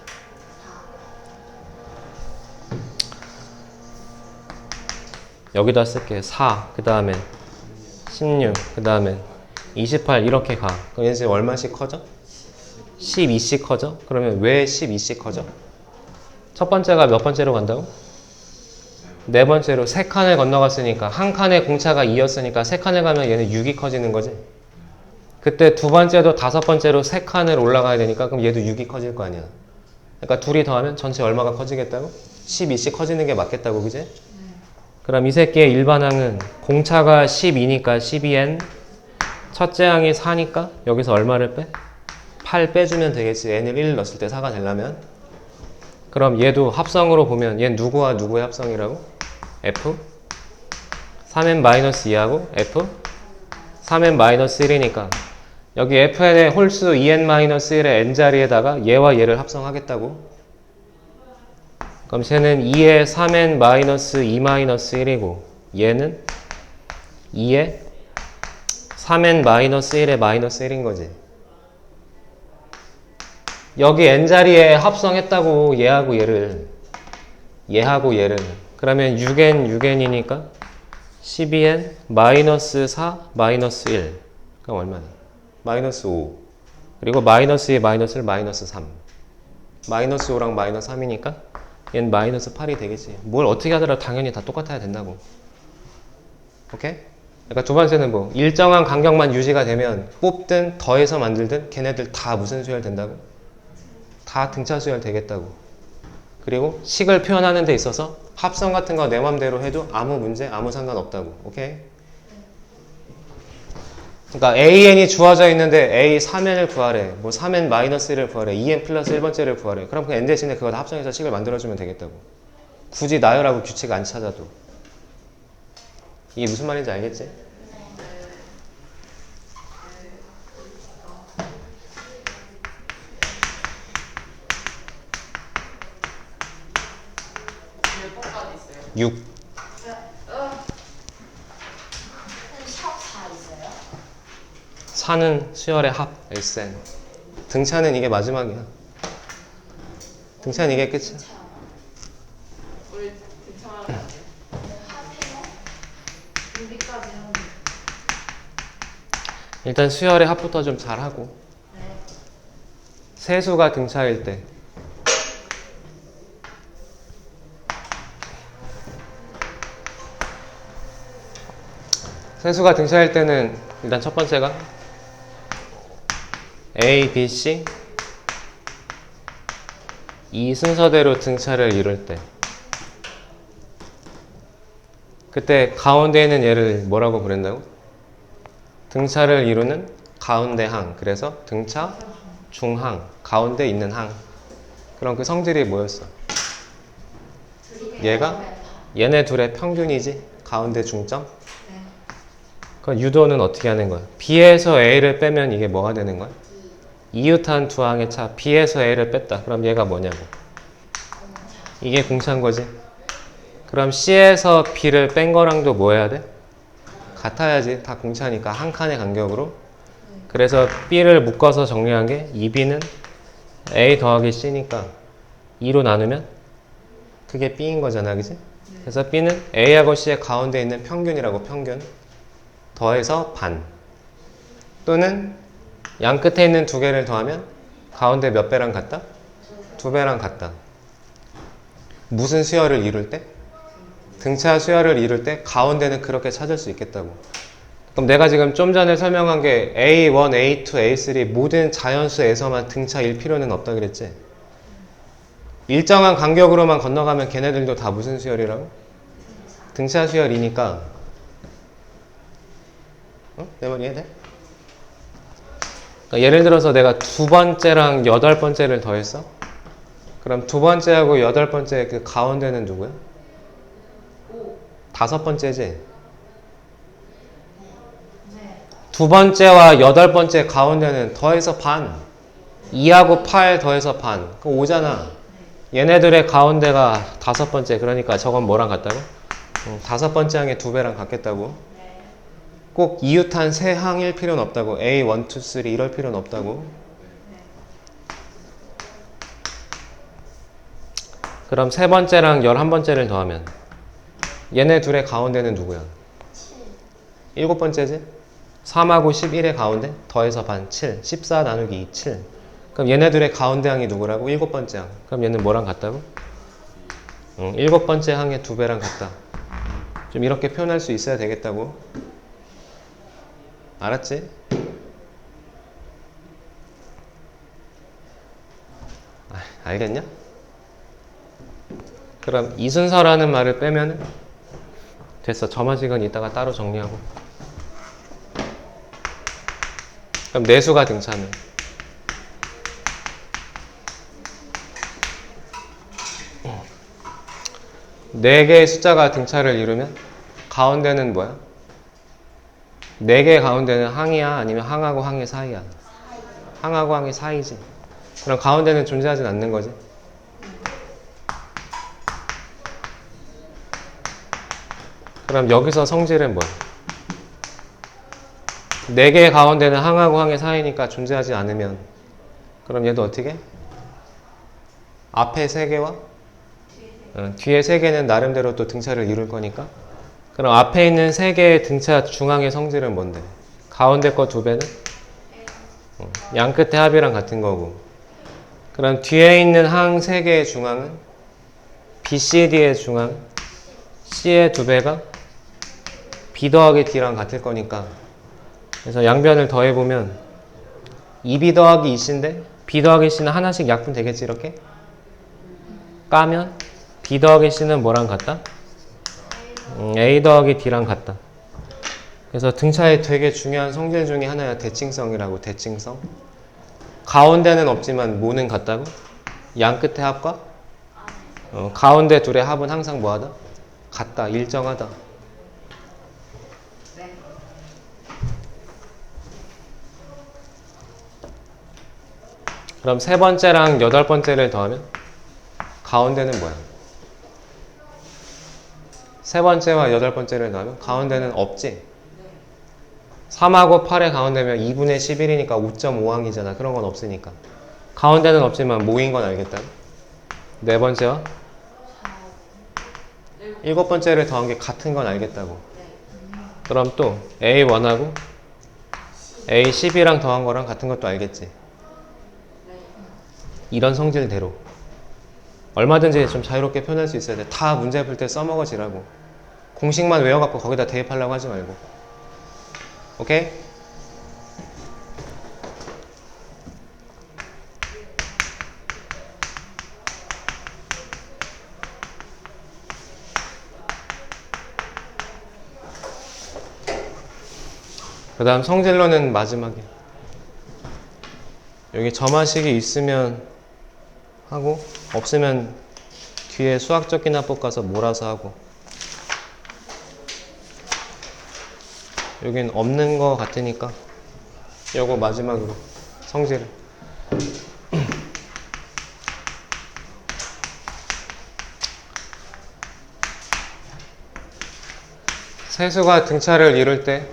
여기다 쓸게. 4, 그 다음에 16, 그 다음에 28 이렇게 가. 그럼 얘 지금 얼마씩 커져? 12씩 커져? 그러면 왜 12씩 커져? 첫 번째가 몇 번째로 간다고? 네 번째로 세 칸을 건너갔으니까 한 칸에 공차가 2였으니까 세 칸을 가면 얘는 6이 커지는 거지. 그때 두 번째도 다섯 번째로 세 칸을 올라가야 되니까 그럼 얘도 6이 커질 거 아니야. 그러니까 둘이 더하면 전체 얼마가 커지겠다고? 12씩 커지는 게 맞겠다고, 그지? 그럼 이 새끼의 일반항은 공차가 12니까 12n, 첫째 항이 4니까 여기서 얼마를 빼? 8 빼주면 되겠지. n을 1 넣었을 때 4가 되려면. 그럼 얘도 합성으로 보면 얘는 누구와 누구의 합성이라고? f 3n-2하고 f 3n-1이니까 여기 fn의 홀수 2n-1의 n자리에다가 얘와 얘를 합성하겠다고. 그럼 쟤는 2의 3n-2-1이고 얘는 2의 3n-1의 -1인 거지. 여기 n자리에 합성했다고. 얘하고 얘를. 얘하고 얘를. 그러면 6n, 6n이니까 12n, -4, -1. 그럼 얼마냐? -5. 그리고 -2, -1을 -3. -5랑 -3이니까 얘는 -8이 되겠지. 뭘 어떻게 하더라도 당연히 다 똑같아야 된다고. 오케이? 그러니까 두 번째는 뭐 일정한 간격만 유지가 되면 뽑든 더해서 만들든 걔네들 다 무슨 수열 된다고? 다 등차 수열 되겠다고. 그리고 식을 표현하는 데 있어서 합성 같은 거 내 맘대로 해도 아무 문제, 아무 상관없다고. 오케이? 그러니까 AN이 주어져 있는데 A 3n을 구하래. 뭐 3n 마이너스 1을 구하래. 2n 플러스 1번째를 구하래. 그럼 그 n 대신에 그거 다 합성해서 식을 만들어주면 되겠다고. 굳이 나열하고 규칙 안 찾아도. 이게 무슨 말인지 알겠지? 몇 번까지 있어요? 6. 시합 4 있어요? 4는 수열의 합, SN. 등차는 이게 마지막이야. 등차는 이게 끝이야. 우리 등차하는 거 아니에요? 하세요? 여기까지 하면 일단 수열의 합부터 좀 잘하고. 네. 세수가 등차일 때. 세수가 등차일 때는 일단 첫 번째가 A, B, C 이 순서대로 등차를 이룰 때 그때 가운데 있는 얘를 뭐라고 부른다고? 등차를 이루는 가운데 항. 그래서 등차, 중항, 가운데 있는 항. 그럼 그 성질이 뭐였어? 얘가 얘네 둘의 평균이지? 가운데 중점? 그 유도는 어떻게 하는 거야? B에서 A를 빼면 이게 뭐가 되는 거야? 이웃한 두 항의 차 B에서 A를 뺐다. 그럼 얘가 뭐냐고? 이게 공차인 거지. 그럼 C에서 B를 뺀 거랑도 뭐 해야 돼? 같아야지. 다 공차니까 한 칸의 간격으로. 그래서 B를 묶어서 정리한 게 2B는 A 더하기 C니까 2로 나누면 그게 B인 거잖아, 그지? 그래서 B는 A하고 C의 가운데 있는 평균이라고, 평균. 더해서 반. 또는 양 끝에 있는 두 개를 더하면 가운데 몇 배랑 같다? 두 배랑 같다. 무슨 수열을 이룰 때? 등차 수열을 이룰 때 가운데는 그렇게 찾을 수 있겠다고. 그럼 내가 지금 좀 전에 설명한 게 A1, A2, A3 모든 자연수에서만 등차일 필요는 없다 그랬지? 일정한 간격으로만 건너가면 걔네들도 다 무슨 수열이라고? 등차 수열이니까. 내 말 이해돼? 그러니까 예를 들어서 내가 두 번째랑 여덟 번째를 더했어? 그럼 두 번째하고 여덟 번째 그 가운데는 누구야? 다섯 번째지? 네. 두 번째와 여덟 번째 가운데는 더해서 반. 2하고 8 더해서 반. 그럼 5잖아. 얘네들의 가운데가 다섯 번째. 그러니까 저건 뭐랑 같다고? 다섯 번째 항의 두 배랑 같겠다고. 꼭 이웃한 세 항일 필요는 없다고. A, 1, 2, 3 이럴 필요는 없다고. 그럼 세 번째랑 11번째를 더하면 얘네 둘의 가운데는 누구야? 7 번째지? 3하고 11의 가운데 더해서 반 7. 14 나누기 2, 7. 그럼 얘네들의 가운데 항이 누구라고? 7번째 항. 그럼 얘는 뭐랑 같다고? 7번째 항의 두 배랑 같다. 좀 이렇게 표현할 수 있어야 되겠다고. 알았지? 알겠냐? 그럼 이순서라는 말을 빼면 됐어. 점화식은 이따가 따로 정리하고. 그럼 내수가 등차면 네 개의 숫자가 등차를 이루면 가운데는 뭐야? 네 개의 가운데는 항이야? 아니면 항하고 항의 사이야? 항하고 항의 사이지. 그럼 가운데는 존재하진 않는 거지. 그럼 여기서 성질은 뭐야? 네 개의 가운데는 항하고 항의 사이니까 존재하지 않으면 그럼 얘도 어떻게? 앞에 세 개와 뒤에 세 개는 나름대로 또 등차를 이룰 거니까 그럼 앞에 있는 세 개의 등차 중앙의 성질은 뭔데? 가운데 거 두 배는? 양 끝의 합이랑 같은 거고. 그럼 뒤에 있는 항 세 개의 중앙은? BCD의 중앙 C의 두 배가 B 더하기 D랑 같을 거니까. 그래서 양변을 더해보면 2B 더하기 2C인데 B 더하기 C는 하나씩 약분 되겠지 이렇게? 까면 B 더하기 C는 뭐랑 같다? A 더하기 D랑 같다. 그래서 등차에 되게 중요한 성질 중에 하나야. 대칭성이라고. 대칭성. 가운데는 없지만 뭐는 같다고? 양 끝의 합과 가운데 둘의 합은 항상 뭐하다? 같다. 일정하다. 그럼 세 번째랑 여덟 번째를 더하면 가운데는 뭐야? 세 번째와 여덟 번째를 더하면 가운데는 없지? 3하고 8의 가운데면 2분의 11이니까 5.5항이잖아. 그런 건 없으니까. 가운데는 없지만 모인 건 알겠다. 네 번째와 일곱 번째를 더한 게 같은 건 알겠다고. 그럼 또 A1하고 A12랑 더한 거랑 같은 것도 알겠지. 이런 성질대로 얼마든지 좀 자유롭게 표현할 수 있어야 돼. 다 문제 풀 때 써먹어지라고. 공식만 외워갖고 거기다 대입하려고 하지 말고. 오케이? 그 다음 성질로는 마지막에 여기 점화식이 있으면 하고 없으면 뒤에 수학적 기납법 가서 몰아서 하고 여긴 없는 거 같으니까 요거 마지막으로 성질을. 세수가 등차를 이룰 때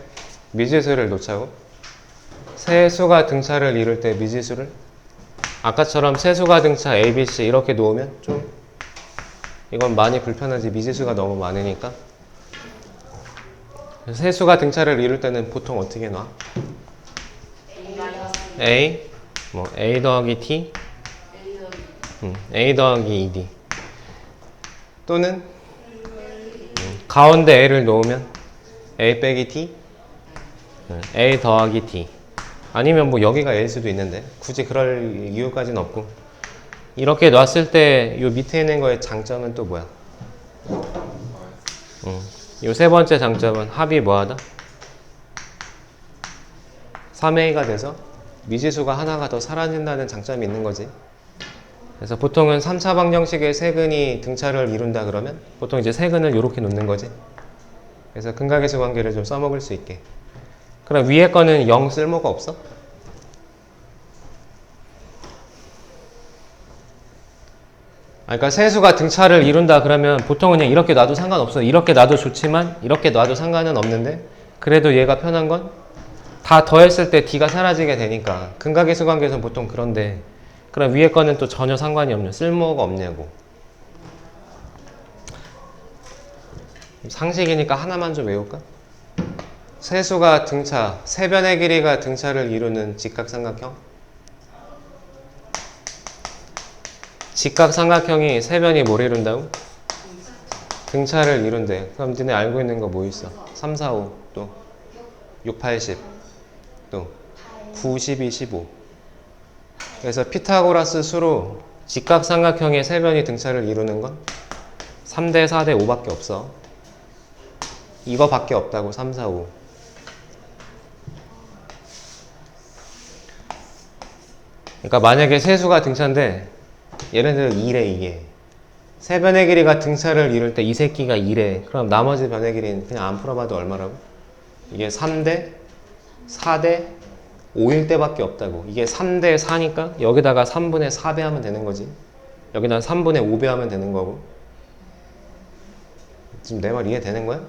미지수를 놓자고. 세수가 등차를 이룰 때 미지수를 아까처럼 세수가 등차 A, B, C 이렇게 놓으면 좀 이건 많이 불편하지. 미지수가 너무 많으니까. 세수가 등차를 이룰 때는 보통 어떻게 놔? A 뭐 A 더하기 T A 더하기 ED 또는 가운데 A를 놓으면 A 빼기 T A 더하기 T 아니면 뭐 여기가 A일 수도 있는데 굳이 그럴 이유까지는 없고 이렇게 놨을 때 요 밑에 있는 거의 장점은 또 뭐야? 요 세 번째 장점은 합이 뭐하다? 3A가 돼서 미지수가 하나가 더 사라진다는 장점이 있는 거지. 그래서 보통은 3차 방정식의 세근이 등차를 이룬다 그러면 보통 이제 세근을 이렇게 놓는 거지. 그래서 근각의수 관계를 좀 써먹을 수 있게. 그럼 위에 거는 0 쓸모가 없어? 그러니까 세수가 등차를 이룬다 그러면 보통은 그냥 이렇게 놔도 상관없어. 이렇게 놔도 좋지만 이렇게 놔도 상관은 없는데 그래도 얘가 편한 건 다 더했을 때 D가 사라지게 되니까 근각의수 관계에서는 보통 그런데 그럼 위에 거는 또 전혀 상관이 없냐? 쓸모가 없냐고. 상식이니까 하나만 좀 외울까? 세수가 등차, 세변의 길이가 등차를 이루는 직각삼각형. 직각삼각형이 세변이 뭘 이룬다고? 등차를 이룬대. 그럼 니네 알고 있는 거 뭐 있어? 3, 4, 5, 또 6, 8, 10, 또 9, 12, 15. 그래서 피타고라스 수로 직각삼각형의 세변이 등차를 이루는 건 3대 4대 5밖에 없어. 이거밖에 없다고. 3, 4, 5. 그러니까 만약에 세수가 등차인데 예를 들어 2래 이게. 세변의 길이가 등차를 이룰 때 이 새끼가 2래. 그럼 나머지 변의 길이는 그냥 안 풀어봐도 얼마라고? 이게 3대 4대 5일 때밖에 없다고. 이게 3대 4니까 여기다가 3분의 4배 하면 되는 거지. 여기다 3분의 5배 하면 되는 거고. 지금 내 말 이해되는 거야?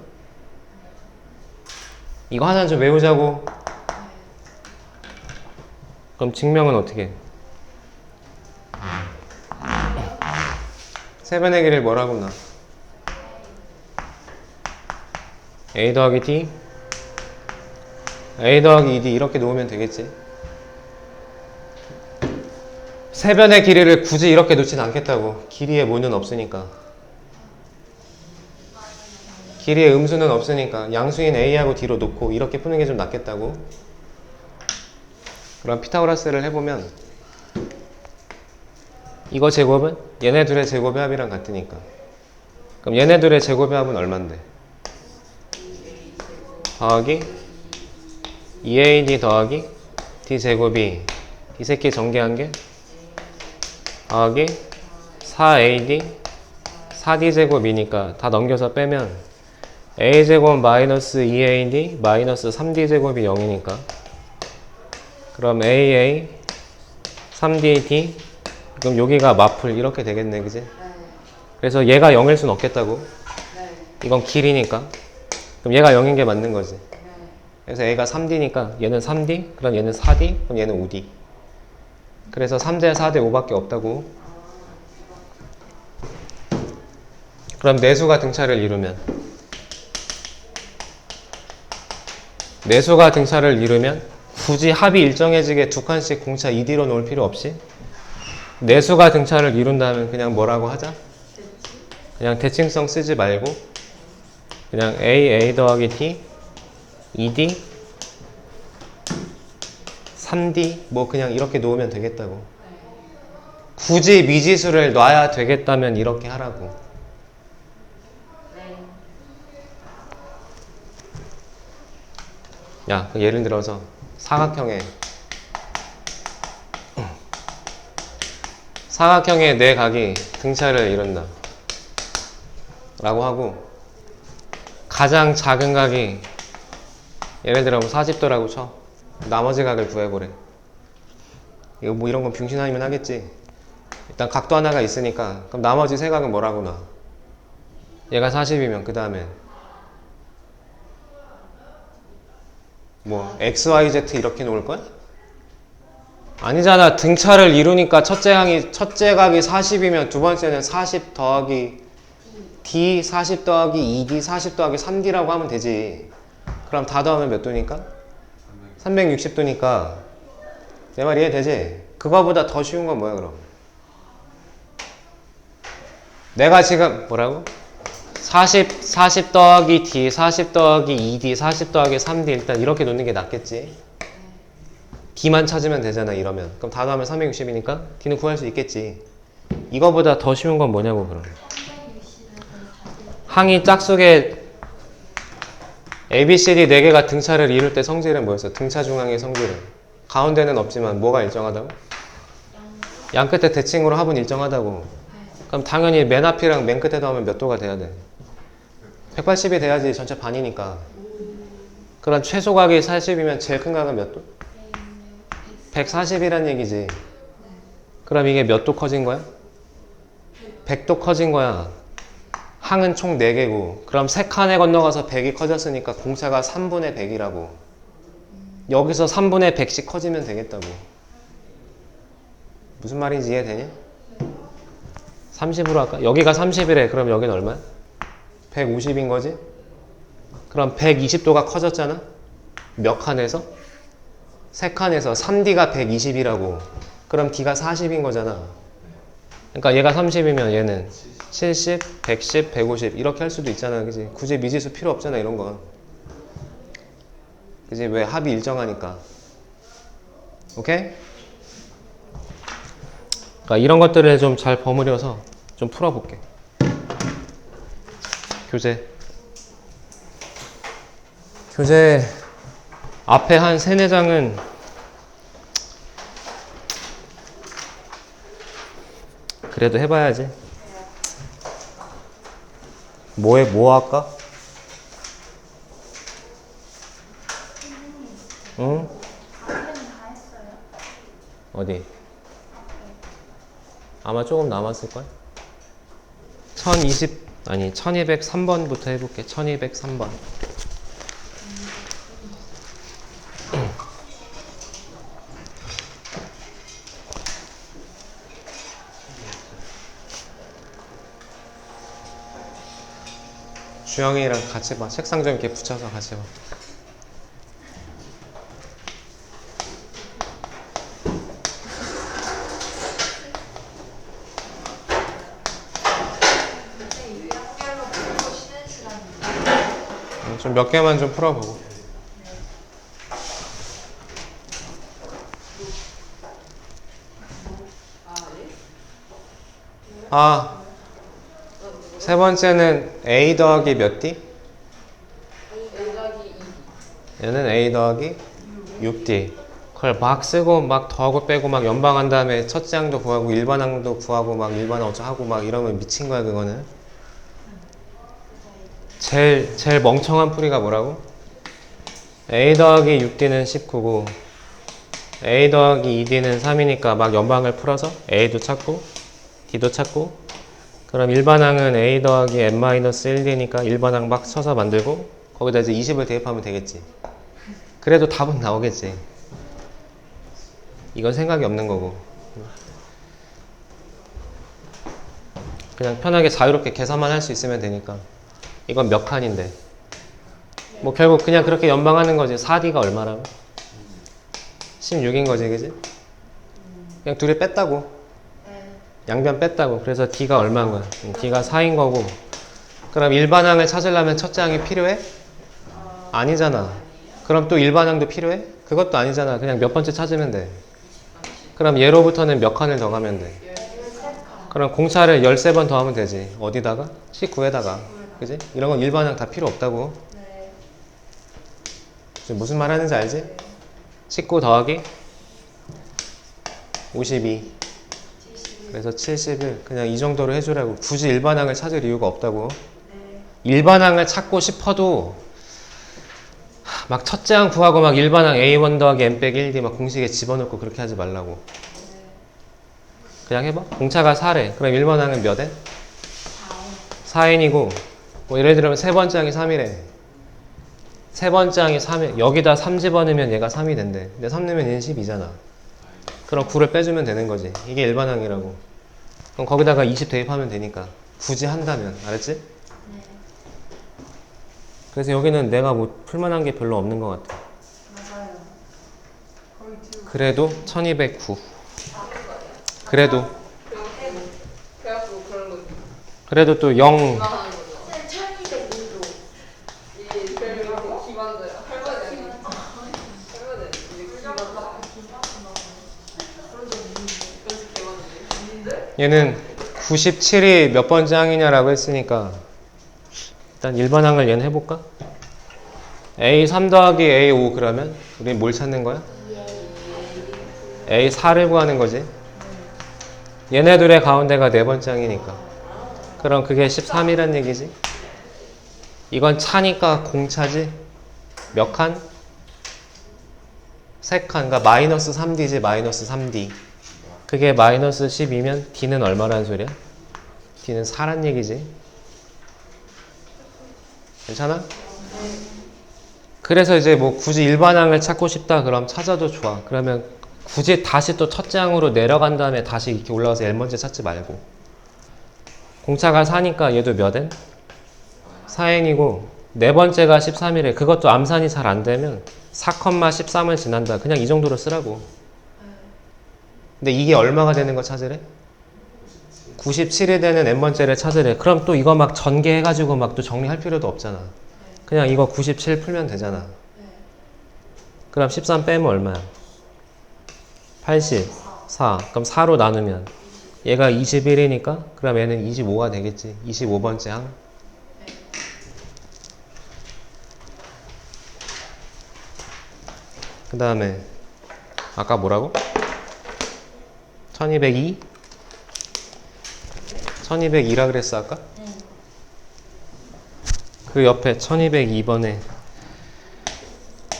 이거 하나 좀 외우자고. 그럼 증명은 어떻게 해? 세변의 길이를 뭐라고 놔? A 더하기 T A 더하기 2D 이렇게 놓으면 되겠지. 세변의 길이를 굳이 이렇게 놓진 않겠다고. 길이의 모는 없으니까. 길이의 음수는 없으니까 양수인 A하고 D로 놓고 이렇게 푸는 게 좀 낫겠다고. 그럼 피타고라스를 해보면 이거 제곱은 얘네 둘의 제곱의 합이랑 같으니까. 그럼 얘네 둘의 제곱의 합은 얼만데? 더하기 2AD 더하기 D제곱이 이 새끼 전개한 게 더하기 4AD 4D제곱이니까 다 넘겨서 빼면 A제곱 마이너스 2AD 마이너스 3D제곱이 0이니까 그럼 AA 3DD 그럼 여기가 마플 이렇게 되겠네, 그지? 네. 그래서 얘가 0일 순 없겠다고. 네. 이건 길이니까. 그럼 얘가 0인 게 맞는 거지. 네. 그래서 A가 3D니까 얘는 3D, 그럼 얘는 4D, 그럼 얘는 5D. 그래서 3대 4대 5밖에 없다고. 그럼 내수가 등차를 이루면 내수가 등차를 이루면 굳이 합이 일정해지게 두 칸씩 공차 2D로 놓을 필요 없이 내수가 등차를 이룬다면 그냥 뭐라고 하자? 그냥 대칭성 쓰지 말고 그냥 A 더하기 T 2D 3D 뭐 그냥 이렇게 놓으면 되겠다고. 굳이 미지수를 놔야 되겠다면 이렇게 하라고. 네. 야, 예를 들어서 사각형의 네 각이 등차를 이룬다 라고 하고 가장 작은 각이 예를 들어 뭐 40도라고 쳐. 나머지 각을 구해보래. 이거 뭐 이런 건 병신 아니면 하겠지. 일단 각도 하나가 있으니까 그럼 나머지 세 각은 뭐라고 놔? 얘가 40이면 그 다음에 뭐 XYZ 이렇게 놓을 거야? 아니잖아. 등차를 이루니까 첫째 각이 40이면 두 번째는 40 더하기 D 40 더하기 2D 40 더하기 3D라고 하면 되지. 그럼 다 더하면 몇 도니까? 360도니까 내 말 이해되지? 그거보다 더 쉬운 건 뭐야 그럼? 내가 지금 뭐라고? 40 더하기 D 40 더하기 2D 40 더하기 3D 일단 이렇게 놓는 게 낫겠지? D만 찾으면 되잖아 이러면. 그럼 다 더하면 360이니까 D는 구할 수 있겠지. 이거보다 더 쉬운 건 뭐냐고 그럼. 항이 짝수의 ABCD 4개가 등차를 이룰 때 성질은 뭐였어? 등차 중앙의 성질은. 가운데는 없지만 뭐가 일정하다고? 양 끝에 대칭으로 합은 일정하다고. 그럼 당연히 맨 앞이랑 맨 끝에 더하면 몇 도가 돼야 돼? 180이 돼야지 전체 반이니까. 그럼 최소각이 40이면 제일 큰 각은 몇 도? 140이란 얘기지. 그럼 이게 몇 도 커진 거야? 100도 커진 거야. 항은 총 4개고 그럼 3칸에 건너가서 100이 커졌으니까 공차가 3분의 100이라고. 여기서 3분의 100씩 커지면 되겠다고. 무슨 말인지 이해되냐? 30으로 할까? 여기가 30이래. 그럼 여기는 얼마야? 150인 거지? 그럼 120도가 커졌잖아? 몇 칸에서? 3칸에서 3D가 120이라고. 그럼 D가 40인 거잖아. 그러니까 얘가 30이면 얘는 70, 110, 150 이렇게 할 수도 있잖아. 그지? 굳이 미지수 필요 없잖아 이런 건. 그지? 왜? 합이 일정하니까. 오케이? 그러니까 이런 것들을 좀 잘 버무려서 좀 풀어볼게. 교재 앞에 한 3-4장은 그래도 해봐야지. 뭐 할까? 응? 어디? 아마 조금 남았을걸? 1203번부터 해볼게. 1203번. 주영이랑 같이 봐. 책상 좀 이렇게 붙여서 같이 봐. 좀 몇 개만 좀 풀어보고. 세 번째는 A 더하기 몇 D? 얘는 A 더하기 6D. 그걸 막 쓰고 막 더하고 빼고 막 연방한 다음에 첫째 항도 구하고 일반항도 구하고 막 일반항 어쩌고 막 이러면 미친 거야 그거는. 제일 멍청한 풀이가 뭐라고? A 더하기 6D는 19고 A 더하기 2D는 3이니까 막 연방을 풀어서 A도 찾고 D도 찾고 그럼 일반항은 A 더하기 n-1D니까 일반항 막 쳐서 만들고 거기다 이제 20을 대입하면 되겠지. 그래도 답은 나오겠지. 이건 생각이 없는 거고 그냥 편하게 자유롭게 계산만 할 수 있으면 되니까. 이건 몇 칸인데 뭐 결국 그냥 그렇게 연방하는 거지. 4D가 얼마라고? 16인 거지 그지? 그냥 둘이 뺐다고. 양변 뺐다고. 그래서 D가 얼마인 거야? D가 4인 거고. 그럼 일반항을 찾으려면 첫째 항이 필요해? 아니잖아. 그럼 또 일반항도 필요해? 그것도 아니잖아. 그냥 몇 번째 찾으면 돼. 그럼 얘로부터는 몇 칸을 더 가면 돼? 그럼 공차를 13번 더 하면 되지. 어디다가? 19에다가. 그지? 이런 건 일반항 다 필요 없다고. 지금 무슨 말 하는지 알지? 19 더하기 52. 그래서 71. 그냥 이 정도로 해주라고. 굳이 일반항을 찾을 이유가 없다고. 일반항을 찾고 싶어도 막 첫째 항 구하고 막 일반항 A1 더하기 M 빼기 1D 막 공식에 집어넣고 그렇게 하지 말라고. 그냥 해봐. 공차가 4래. 그럼 일반항은 몇 엔? 4n이고 뭐 예를 들면 세 번째 항이 3이래. 세 번째 항이 3이 여기다 3 집어넣으면 얘가 3이 된대. 근데 3 넣으면 얘는 12잖아. 그럼 9를 빼주면 되는 거지. 이게 일반항이라고. 그럼 거기다가 20 대입하면 되니까. 굳이 한다면. 알았지? 네. 그래서 여기는 내가 뭐 풀만한 게 별로 없는 것 같아. 맞아요. 거의 뒤로 그래도 1209. 그래도 그래갖고 그런 거 그래도 또 0. 기만하는 거죠. 쌤 1202도. 이게 별로 기만들 할머니 아니 할머니 이제 기만다. 그런 적 있는데 그래서 기만인데. 얘는 97이 몇 번째 항이냐라고 했으니까 일단 일반항을 얘는 해볼까? A3 더하기 A5 그러면 우리 뭘 찾는 거야? A4를 구하는 거지. 얘네들의 가운데가 네 번째 항이니까. 그럼 그게 13이란 얘기지. 이건 차니까 공차지. 몇 칸? 3칸. 그러니까 마이너스 3D지. 마이너스 3D. 그게 마이너스 12면 D는 얼마란 소리야? D는 4란 얘기지. 괜찮아? 그래서 이제 뭐 굳이 일반항을 찾고 싶다 그럼 찾아도 좋아. 그러면 굳이 다시 또 첫째 항으로 내려간 다음에 다시 이렇게 올라가서 N번째 찾지 말고. 공차가 4니까 얘도 몇 N? 4N이고 네 번째가 13이래. 그것도 암산이 잘 안 되면 4,13을 지난다. 그냥 이 정도로 쓰라고. 근데 이게 얼마가 되는 거 찾으래? 97이 되는 N번째를 찾으래. 그럼 또 이거 막 전개해가지고 막 또 정리할 필요도 없잖아. 그냥 이거 97 풀면 되잖아. 그럼 13 빼면 얼마야? 84. 그럼 4로 나누면 얘가 21이니까 그럼 얘는 25가 되겠지. 25번째 항. 그 다음에 아까 뭐라고? 1202? 1202라 그랬어 아까? 그 옆에 1202번에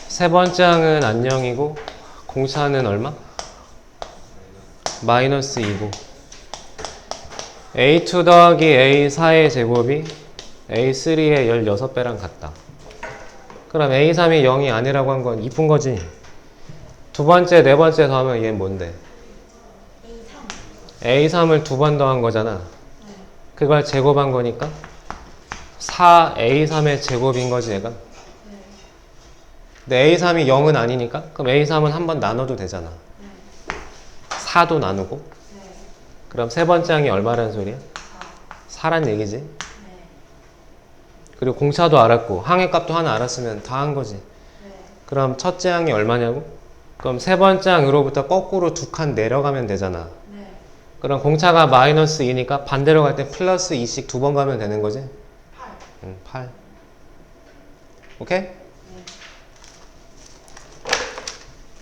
세 번째 항은 안녕이고 공차는 얼마? 마이너스 2고 A2 더하기 A4의 제곱이 A3의 16배랑 같다. 그럼 A3이 0이 아니라고 한 건 이쁜 거지. 두 번째, 네 번째 더하면 얘는 뭔데? A3을 두 번 더한 거잖아. 그걸 제곱한 거니까 4A3의 제곱인 거지 얘가. 근데 A3이 0은 아니니까 그럼 A3은 한 번 나눠도 되잖아. 4도 나누고. 그럼 세 번째 항이 얼마라는 소리야? 4란 얘기지. 그리고 공차도 알았고 항의 값도 하나 알았으면 다 한 거지. 그럼 첫째 항이 얼마냐고? 그럼 세 번째 항으로부터 거꾸로 두 칸 내려가면 되잖아. 그럼 공차가 마이너스 2니까 반대로 갈 때 플러스 2씩 두 번 가면 되는 거지? 8. 8. 오케이?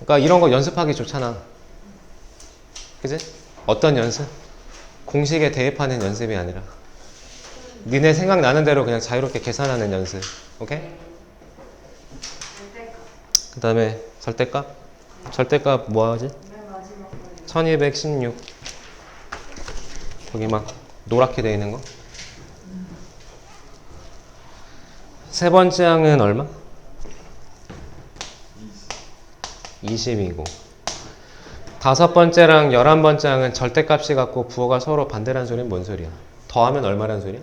그러니까 이런 거 연습하기 좋잖아. 그지? 어떤 연습? 공식에 대입하는 연습이 아니라 니네 생각나는 대로 그냥 자유롭게 계산하는 연습. 오케이? 그 다음에 절대값? 절대값 뭐 하지? 1216. 거기 막 노랗게 되어 있는 거. 세 번째 항은 얼마? 20이고 다섯 번째랑 11번째 항은 절대값이 같고 부호가 서로 반대란 소리는 뭔 소리야? 더하면 얼마란 소리야?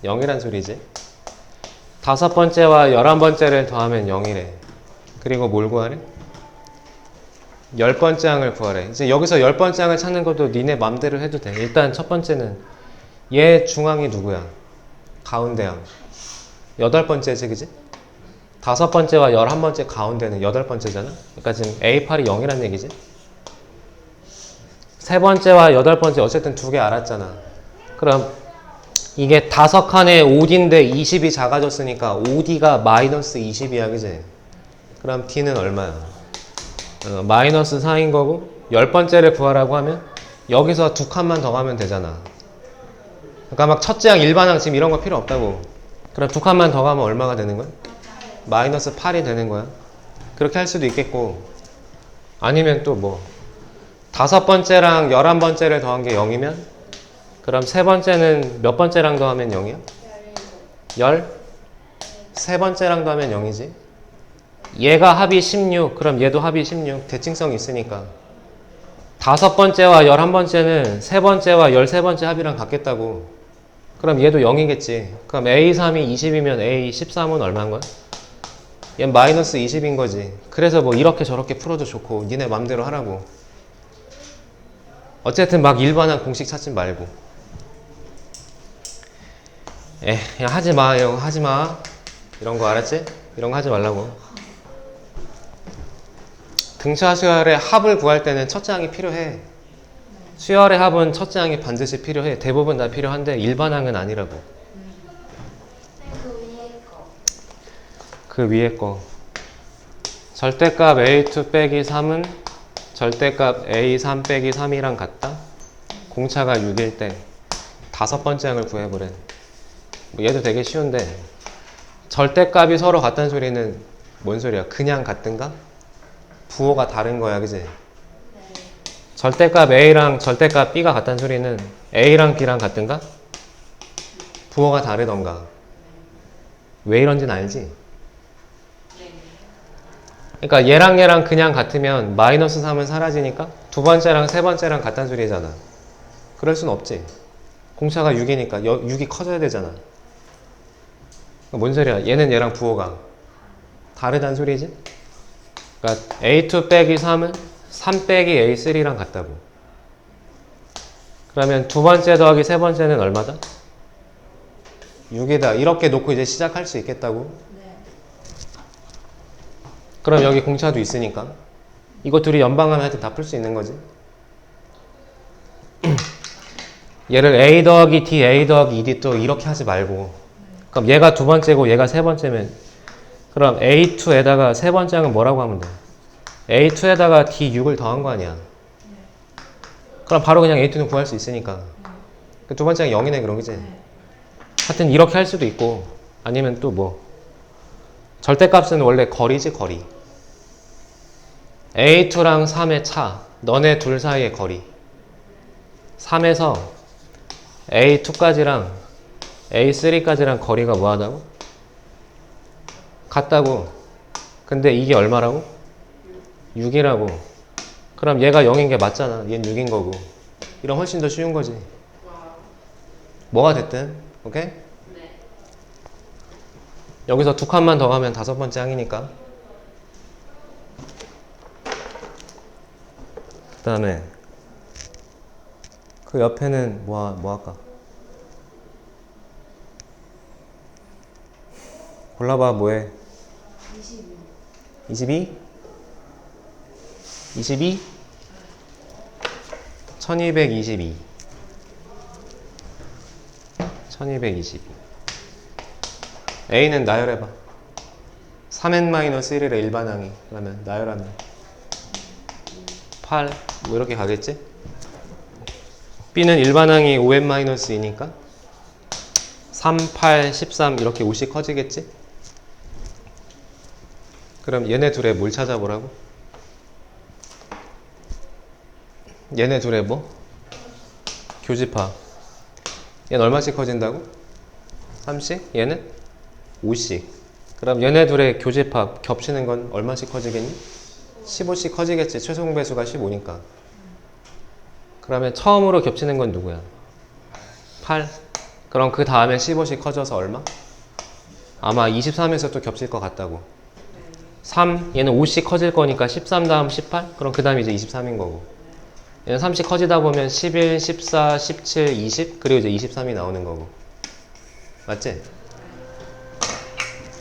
0이란 소리지. 다섯 번째와 11번째를 더하면 0이래. 그리고 뭘 구하래? 10번째 항을 구하래. 이제 여기서 10번째 항을 찾는 것도 니네 맘대로 해도 돼. 일단 첫 번째는 얘 중항이 누구야? 가운데 항. 8번째지, 그지? 다섯 번째와 11번째 가운데는 8번째잖아? 그러니까 지금 A8이 0이란 얘기지? 세 번째와 8번째 어쨌든 두 개 알았잖아. 그럼 이게 다섯 칸에 5D인데 20이 작아졌으니까 5D가 마이너스 20이야, 그지? 그럼 D는 얼마야? 마이너스 4인 거고 10번째를 구하라고 하면 여기서 두 칸만 더 가면 되잖아. 그러니까 막 첫째 항, 일반항 지금 이런 거 필요 없다고. 그럼 두 칸만 더 가면 얼마가 되는 거야? 마이너스 8이 되는 거야. 그렇게 할 수도 있겠고, 아니면 또 뭐, 5번째랑 11번째를 더한 게 0이면, 그럼 세 번째는 몇 번째랑 더하면 0이야? 13번째랑 더하면 0이지. 얘가 합이 16, 그럼 얘도 합이 16. 대칭성이 있으니까. 5번째와 11번째는 세 번째와 13번째 합이랑 같겠다고. 그럼 얘도 0이겠지. 그럼 A3이 20이면 A13은 얼마인 거야? 얘는 마이너스 20인 거지. 그래서 뭐 이렇게 저렇게 풀어도 좋고 니네 맘대로 하라고. 어쨌든 막 일반한 공식 찾지 말고. 그냥 하지 마. 이런 거 하지 마. 이런 거 알았지? 이런 거 하지 말라고. 등차 수열의 합을 구할 때는 첫째 항이 필요해. 수열의 합은 첫째 항이 반드시 필요해. 대부분 다 필요한데 일반항은 아니라고. 그 위에 거. 그 위에 거. 절대값 A2 빼기 3은 절대값 A3 빼기 3이랑 같다? 공차가 6일 때 5번째 항을 구해보래. 뭐 얘도 되게 쉬운데 절대값이 서로 같다는 소리는 뭔 소리야? 그냥 같든가? 부호가 다른 거야, 그지? 절대값 A랑 절대값 B가 같다는 소리는 A랑 B랑 같든가? 부호가 다르던가. 왜 이런지는 알지? 그러니까 얘랑 그냥 같으면 마이너스 3은 사라지니까 두 번째랑 세 번째랑 같다는 소리잖아. 그럴 순 없지. 공차가 6이니까 6이 커져야 되잖아. 뭔 소리야? 얘는 얘랑 부호가 다르다는 소리지? 그러니까 A2 빼기 3은 3 빼기 A3랑 같다고. 그러면 두 번째 더하기 세 번째는 얼마다? 6이다. 이렇게 놓고 이제 시작할 수 있겠다고? 네. 그럼 여기 공차도 있으니까 이거 둘이 연방하면 하여튼 다 풀 수 있는 거지. 얘를 A 더하기 D, A 더하기 2D 또 이렇게 하지 말고, 그럼 얘가 두 번째고 얘가 세 번째면 그럼 A2에다가 세 번째 항은 뭐라고 하면 돼? A2에다가 D6을 더한 거 아니야. 그럼 바로 그냥 A2는 구할 수 있으니까. 두 번째 항이 0이네 그럼, 그지? 하여튼 이렇게 할 수도 있고, 아니면 또 뭐 절대값은 원래 거리지, 거리. A2랑 3의 차, 너네 둘 사이의 거리. 3에서 A2까지랑 A3까지랑 거리가 뭐하다고? 같다고. 근데 이게 얼마라고? 6이라고. 그럼 얘가 0인 게 맞잖아. 얘는 6인 거고. 이런 훨씬 더 쉬운 거지. 뭐가 됐든. 오케이? 여기서 두 칸만 더 가면 5번째 항이니까. 그 다음에 그 옆에는 뭐 할까? 골라봐. 뭐해? 22? 22? 1222. 1222. A는 나열해봐. 3n-1의 일반항이. 그러면 나열하면 8, 뭐 이렇게 가겠지? B는 일반항이 5n-2니까 3, 8, 13 이렇게 5씩 커지겠지? 그럼 얘네 둘의 뭘 찾아보라고? 얘네 둘의 뭐? 교집합. 얘는 얼마씩 커진다고? 3씩? 얘는? 5씩. 그럼 얘네 둘의 교집합 겹치는 건 얼마씩 커지겠니? 15씩 커지겠지. 최소 공배수가 15니까. 그러면 처음으로 겹치는 건 누구야? 8. 그럼 그 다음에 15씩 커져서 얼마? 아마 23에서 또 겹칠 것 같다고. 3. 얘는 5씩 커질 거니까 13 다음 18? 그럼 그 다음에 이제 23인 거고. 얘는 3씩 커지다 보면 11, 14, 17, 20? 그리고 이제 23이 나오는 거고. 맞지?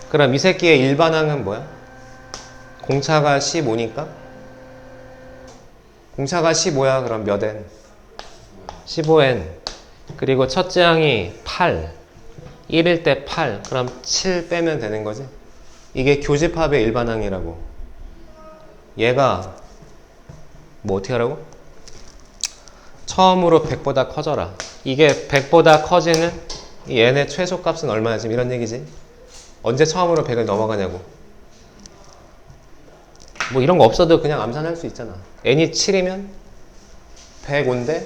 그럼 이 새끼의 일반항은 뭐야? 공차가 15니까? 공차가 15야. 그럼 몇 n? 15n. 그리고 첫째 항이 8. 1일 때 8. 그럼 7 빼면 되는 거지? 이게 교집합의 일반항이라고. 얘가 뭐 어떻게 하라고? 처음으로 100보다 커져라. 이게 100보다 커지는 얘네 최소값은 얼마야? 지금 이런 얘기지? 언제 처음으로 100을 넘어가냐고. 뭐 이런 거 없어도 그냥 암산할 수 있잖아. n이 7이면 105인데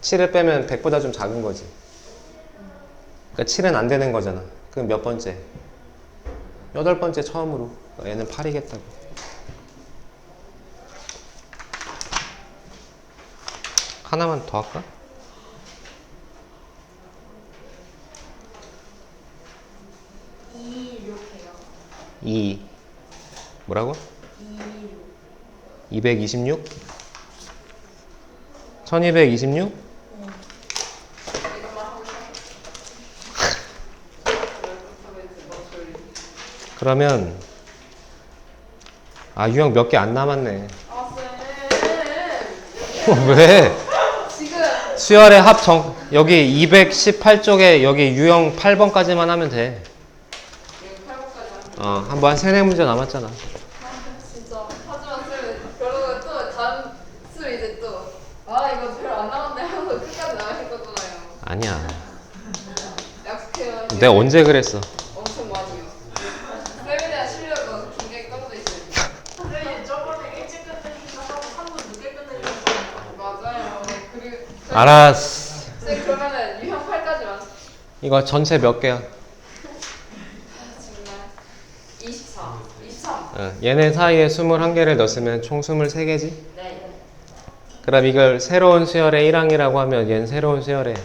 7을 빼면 100보다 좀 작은 거지. 그러니까 7은 안 되는 거잖아. 그럼 몇 번째? 8번째 처음으로. 얘는 8이겠다고. 하나만 더 할까? 226해요. 2 뭐라고? 226. 226? 1226? 이것만 하고 싶어. 그러면 유형 몇 개 안 남았네. 아, 쌤. 왜? 지금 수열의 합정 여기 218쪽에 여기 유형 8번까지만 하면 돼. 이거 8번까지 하면 한번 한 3, 4문제 남았잖아. 진짜. 하지만 쌤, 그러고 또 다음 수 이제 또 이거 별로 안 남았네 하고 끝까지 나가실 거잖아요. 아니야. 약속해요. 내가 언제 그랬어? 엄청 많이요. 쌤에 대한 신뢰가 굉장히 떨어져 있어요. 선생님 저번에 일찍 끝내주셔서 하고 3분 늦게 끝내주셨어요. 맞아요. 그리고 알았어. 쌤 그러면은 유형 8까지만. 이거 전체 몇 개야? 정말 24, 23. 얘네 사이에 21개를 넣었으면 총 23개지? 네. 그럼 이걸 새로운 수열의 1항이라고 하면 얘는 새로운 수열의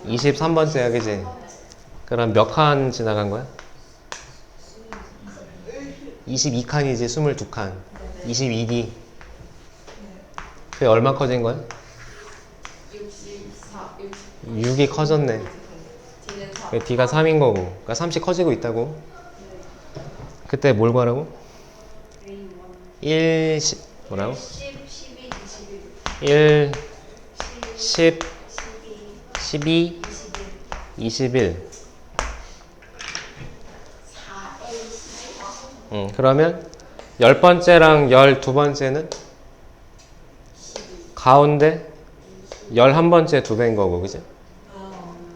23번째야, 그지? 그럼 몇 칸 지나간 거야? 22칸이지, 22칸. 22D. 그게 얼마 커진 거야? 64, 6이 커졌네. D는 4. 그게 D가 3인 거고. 그러니까 3씩 커지고 있다고. 그때 뭘 구하라고? 1, 10, 뭐라고? 10, 12, 21. 1, 10, 12, 12, 21. 4A, 그러면 10번째랑 12번째는 가운데 11번째 두 배인 거고, 그지?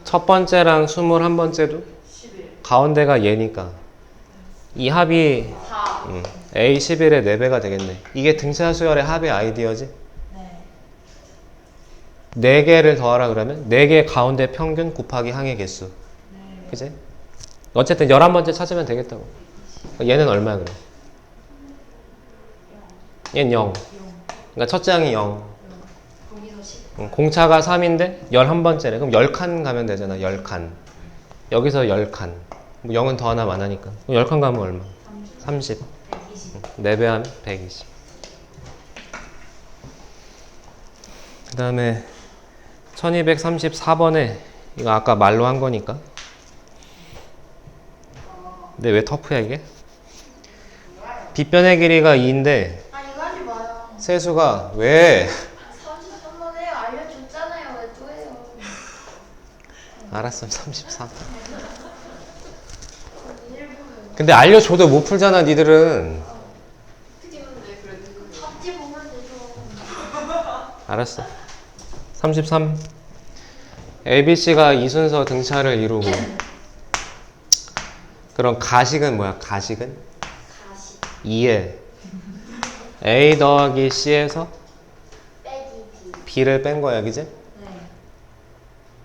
첫 번째랑 21번째도 11. 가운데가 얘니까 이 합이 4. A11의 4배가 되겠네. 이게 등차 수열의 합의 아이디어지? 네. 4개를 더하라 그러면 4개 가운데 평균 곱하기 항의 개수. 네. 그지? 어쨌든 11번째 찾으면 되겠다고. 얘는 얼마야 그럼? 얘는 0. 그러니까 첫째 항이 0. 거기서 10. 공차가 3인데 11번째래. 그럼 10칸 가면 되잖아. 10칸. 여기서 10칸. 뭐 0은 더 하나 많으니까. 10칸 가면 얼마? 30. 120. 4배 하면 120. 그 다음에 1234번에 이거 아까 말로 한 거니까. 근데 왜 터프야 이게? 빗변의 길이가 2인데 이거 하지 마요. 세수가 왜? 33번 해요. 알려줬잖아요. 왜 또 해요? 알았어 33. 일부러. 근데 알려줘도 못 풀잖아 니들은. 크지 문제 그래도. 합지 보면 되죠. 알았어 33. ABC가 이 순서 등차를 이루고 그럼 가식은 뭐야? 가식은? 가시. 2에 A 더하기 C에서 빼기 B. B를 뺀 거야 그지? 네.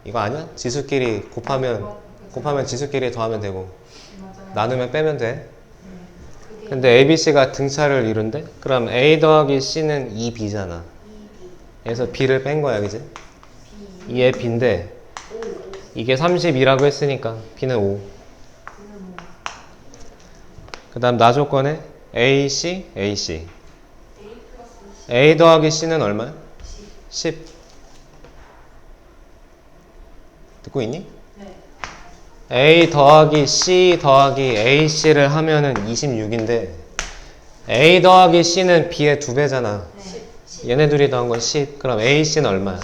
이거 아니야? 지수끼리 곱하면 지수끼리 더하면 되고 맞아요. 나누면 빼면 돼. 그게 근데 ABC가 등차를 이룬대? 그럼 A 더하기 C는 2B잖아. 2B. 그래서 B를 뺀 거야 그지? B. 2의 B인데 이게 32라고 했으니까 B는 5. 그 다음 나 조건에 AC, AC. A 더하기 C는 얼마야? 10. 듣고 있니? 네. A 더하기 C 더하기 AC를 하면은 26인데 A 더하기 C는 B의 2배잖아. 네. 얘네 둘이 더한 건 10. 그럼 AC는 얼마야?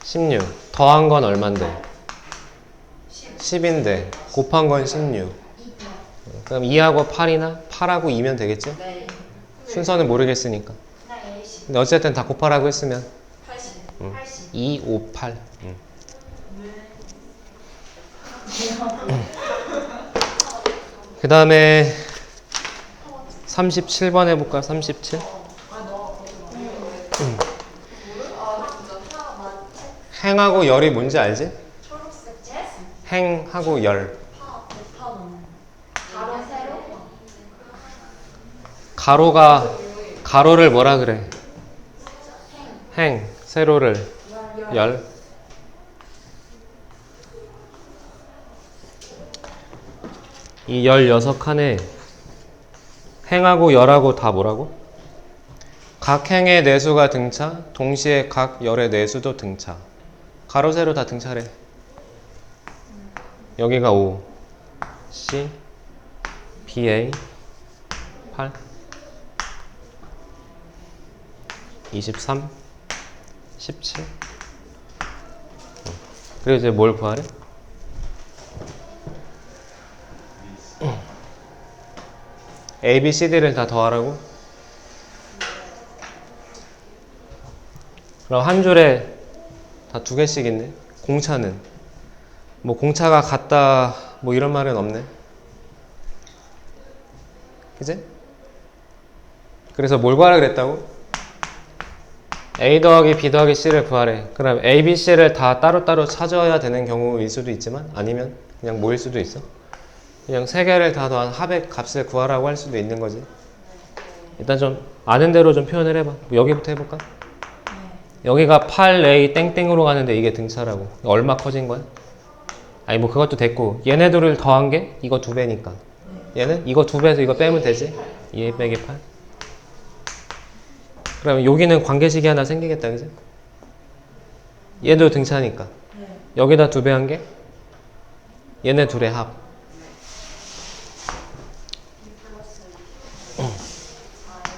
16. 더한 건 얼만데? 10인데 곱한 건 16. 그럼 2하고 8이나 8하고 2면 되겠지? 네. 순서는 모르겠으니까. 나 AC. 근데 어쨌든 다 곱하라고 했으면 80. 80. 2, 5, 8. 그 다음에 37번 해볼까? 37? 행하고 열이 뭔지 알지? 행하고 열. 가로를 뭐라 그래? 행. 세로를 열. 이 16칸에 행하고 열하고 다 뭐라고? 각 행의 내수가 등차, 동시에 각 열의 내수도 등차. 가로 세로 다 등차래. 여기가 5, C, BA, 8, 23, 17. 그리고 이제 뭘 구하래? A, B, C, D를 다 더하라고? 그럼 한 줄에 다 2개씩 있네. 공차는 뭐 공차가 같다 뭐 이런 말은 없네. 그치? 그래서 뭘 구하라 그랬다고? A 더하기 B 더하기 C를 구하래. 그럼 A, B, C를 다 따로따로 찾아야 되는 경우일 수도 있지만 아니면 그냥 모일 수도 있어. 그냥 3개를 다 더한 합의 값을 구하라고 할 수도 있는 거지. 일단 좀 아는 대로 좀 표현을 해봐. 여기부터 해볼까? 여기가 8A 땡땡으로 가는데 이게 등차라고. 얼마 커진 거야? 아니 뭐 그것도 됐고 얘네들을 더한 게 이거 2배니까 얘는 이거 2배에서 이거 빼면 되지? 2A 빼기 8. 그러면 여기는 관계식이 하나 생기겠다, 그지? 얘도 등차니까 여기다 2배 한 게 얘네 둘의 합.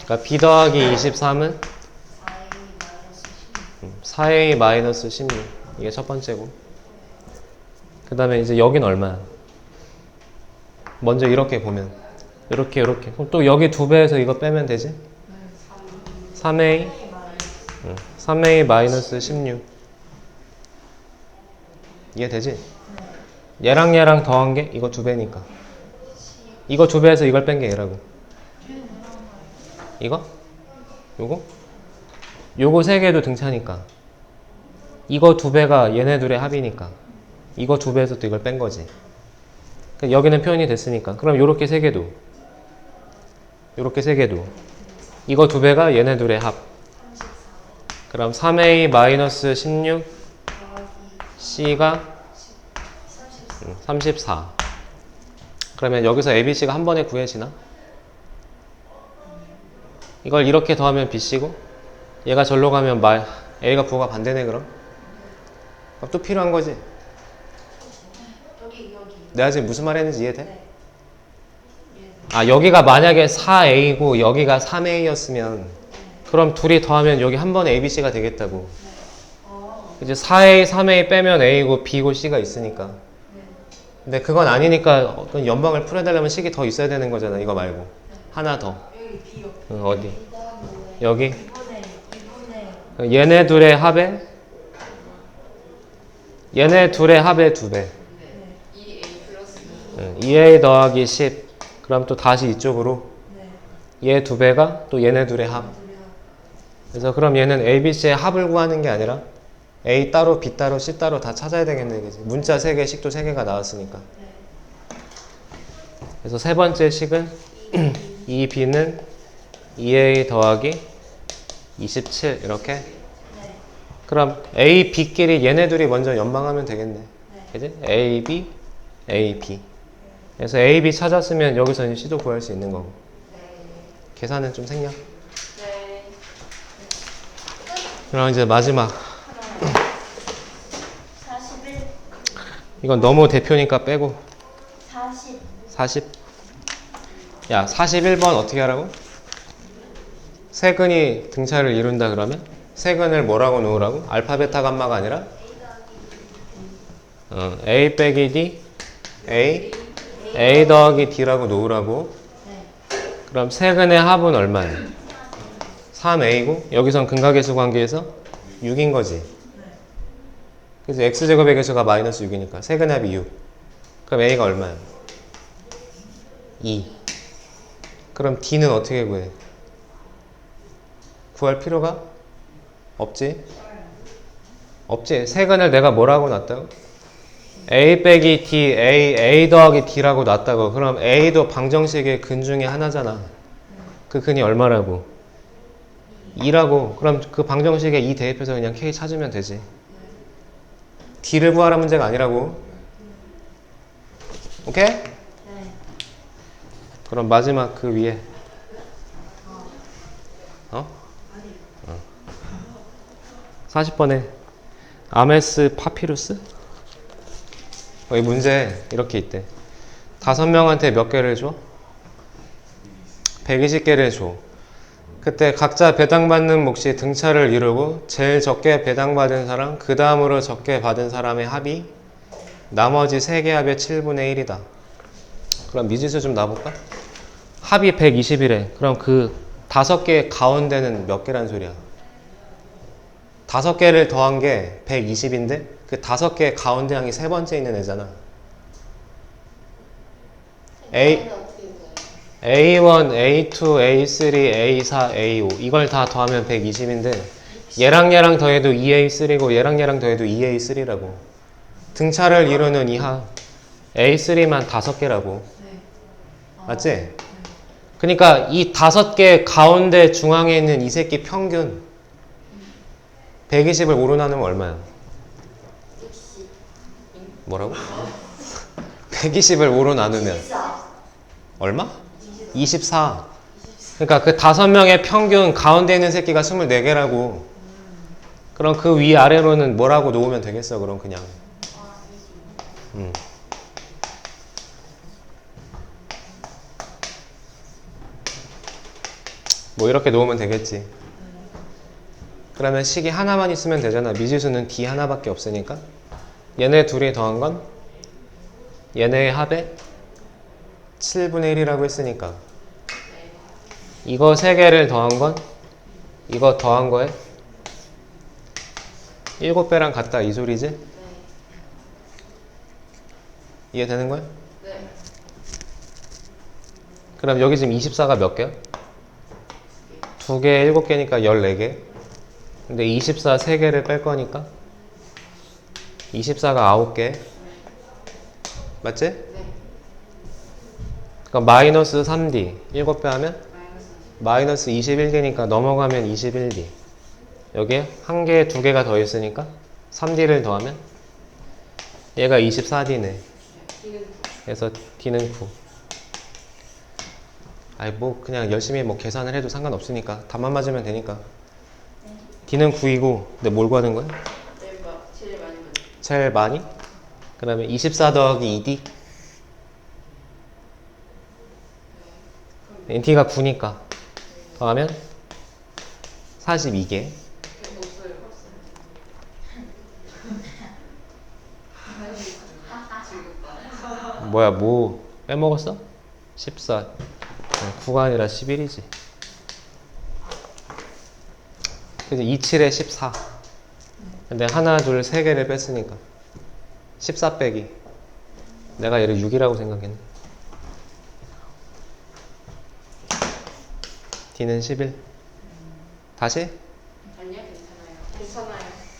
그러니까 B 더하기 23은 4A 마이너스 16. 이게 첫 번째고. 그 다음에 이제 여긴 얼마야? 먼저 이렇게 보면 이렇게 그럼 또 여기 2배에서 이거 빼면 되지? 3A 3A 마이너스 16. 이해되지? 얘랑 더한 게 이거 2배니까 이거 2배에서 이걸 뺀 게 얘라고. 이거? 요거 3개도 등차니까 이거 2배가 얘네 둘의 합이니까 이거 2배에서 또 이걸 뺀 거지. 그러니까 여기는 표현이 됐으니까 그럼 요렇게 3개도 요렇게 3개도 이거 2배가 얘네 둘의 합. 그럼 3A 마이너스 16 C가 34. 그러면 여기서 ABC가 한 번에 구해지나? 이걸 이렇게 더하면 BC고 얘가 절로 가면 A가 부호가 반대네. 그럼 또 필요한 거지. 내가 지금 무슨 말 했는지 이해돼? 아 여기가 만약에 4A고 여기가 3A였으면 그럼 둘이 더하면 여기 한 번에 ABC가 되겠다고. 이제 4A, 3A 빼면 A고 B고 C가 있으니까. 근데 그건 아니니까 연방을 풀어달라면 식이 더 있어야 되는 거잖아. 이거 말고 하나 더. 어디? 여기? 얘네 둘의 합에 2배. 2A 더하기 10. 그럼 또 다시 이쪽으로 얘 2배가 또 얘네 둘의 합. 그래서 그럼 얘는 A, B, C의 합을 구하는 게 아니라 A 따로, B 따로, C 따로 다 찾아야 되겠네. 그치? 문자 3개, 식도 3개가 나왔으니까. 그래서 세 번째 식은 이 B는 2A 더하기 27 이렇게. 그럼 A, B끼리 얘네 둘이 먼저 연방하면 되겠네. 그치? A, B, A, B. 그래서 A, B 찾았으면 여기서 C도 구할 수 있는 거고. 계산은 좀 생략. 그럼 이제 마지막. 41. 이건 너무 대표니까 빼고. 40. 야, 41번 어떻게 하라고? 세근이 등차를 이룬다 그러면 세근을 뭐라고 놓으라고? 알파, 베타, 감마가 아니라 A 빼기 D, A 더하기 D라고 놓으라고. 그럼 세근의 합은 얼마야? 3A고 여기선 근각계수 관계에서 6인 거지. 그래서 X제곱의 개수가 마이너스 6이니까 세근의 합이 6. 그럼 A가 얼마야? 2. 그럼 D는 어떻게 구해? 구할 필요가 없지? 없지. 세근을 내가 뭐라고 놨다고? A 빼기 D, A 더하기 D라고 놨다고. 그럼 A도 방정식의 근 중에 하나잖아. 그 근이 얼마라고? 2라고. 그럼 그 방정식에 2 대입해서 그냥 K 찾으면 되지. D를 구하라 문제가 아니라고. 오케이? 네. 그럼 마지막 그 위에. 어? 40번에 아메스 파피루스? 이 문제 이렇게 있대. 5명한테 몇 개를 줘? 120개를 줘. 그때 각자 배당받는 몫이 등차를 이루고 제일 적게 배당받은 사람, 그 다음으로 적게 받은 사람의 합이 나머지 3개 합의 7분의 1이다. 그럼 미지수 좀 놔볼까? 합이 120이래. 그럼 그 5개 가운데는 몇 개란 소리야? 5개를 더한 게 120인데 그 5개 가운데 항이 세 번째 있는 애잖아. A, A1, A2, A3, A4, A5 이걸 다 더하면 120인데 얘랑 얘랑 더해도 2A3고 얘랑 얘랑 더해도 2A3라고. 등차를 이루는 이 합 A3만 5개라고. 맞지? 그러니까 이 5개 가운데 중앙에 있는 이 새끼 평균 120을 5로 나누면 얼마야? 뭐라고? 120을 5로 나누면 얼마? 24. 그러니까 그 5명의 평균 가운데 있는 새끼가 24개라고. 그럼 그 위아래로는 뭐라고 놓으면 되겠어? 그럼 그냥 뭐 이렇게 놓으면 되겠지. 그러면 식이 하나만 있으면 되잖아. 미지수는 D 하나밖에 없으니까. 얘네 둘이 더한 건 얘네의 합의 7분의 1이라고 했으니까 이거 3개를 더한 건 이거 더한 거에 7배랑 같다 이 소리지? 이해되는 거야? 네. 그럼 여기 지금 24가 몇 개야? 2개, 7개니까 14개. 근데 24 3개를 뺄 거니까 24가 9개. 맞지? 네. 그러니까 마이너스 3D 7배 하면 마이너스 21개니까 넘어가면 21D. 여기에 1개, 2개가 더 있으니까 3D를 더하면 얘가 24D네. 그래서 D는 9. 아니 뭐 그냥 열심히 뭐 계산을 해도 상관없으니까 답만 맞으면 되니까. D는 9이고 근데 뭘 구하는 거야? 제일 많이 받는. 제일 많이? 그러면 24 더하기 2D D가 9니까 더하면 42개. 뭐야 뭐 빼먹었어? 14 9가 아니라 11이지. 그래서 27에 14. 근데 하나 둘 세 개를 뺐으니까 14 빼기 내가 얘를 6이라고 생각했네. D는 11. 다시 아니요, 괜찮아요.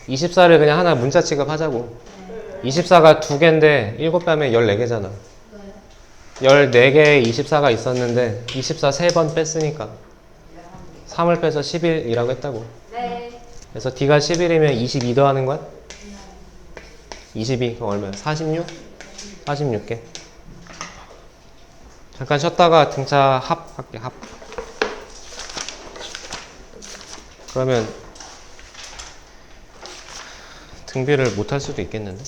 24를 그냥 하나 문자 취급하자고. 24가 2개인데 7배 하면 14개잖아. 14개에 24가 있었는데 24 3번 뺐으니까 3을 빼서 11이라고 했다고. 네. 그래서 D가 11이면 22 더하는 거야? 22 그럼 얼마야? 46? 46개. 잠깐 쉬었다가 등차 합할게. 합. 그러면 등비를 못할 수도 있겠는데?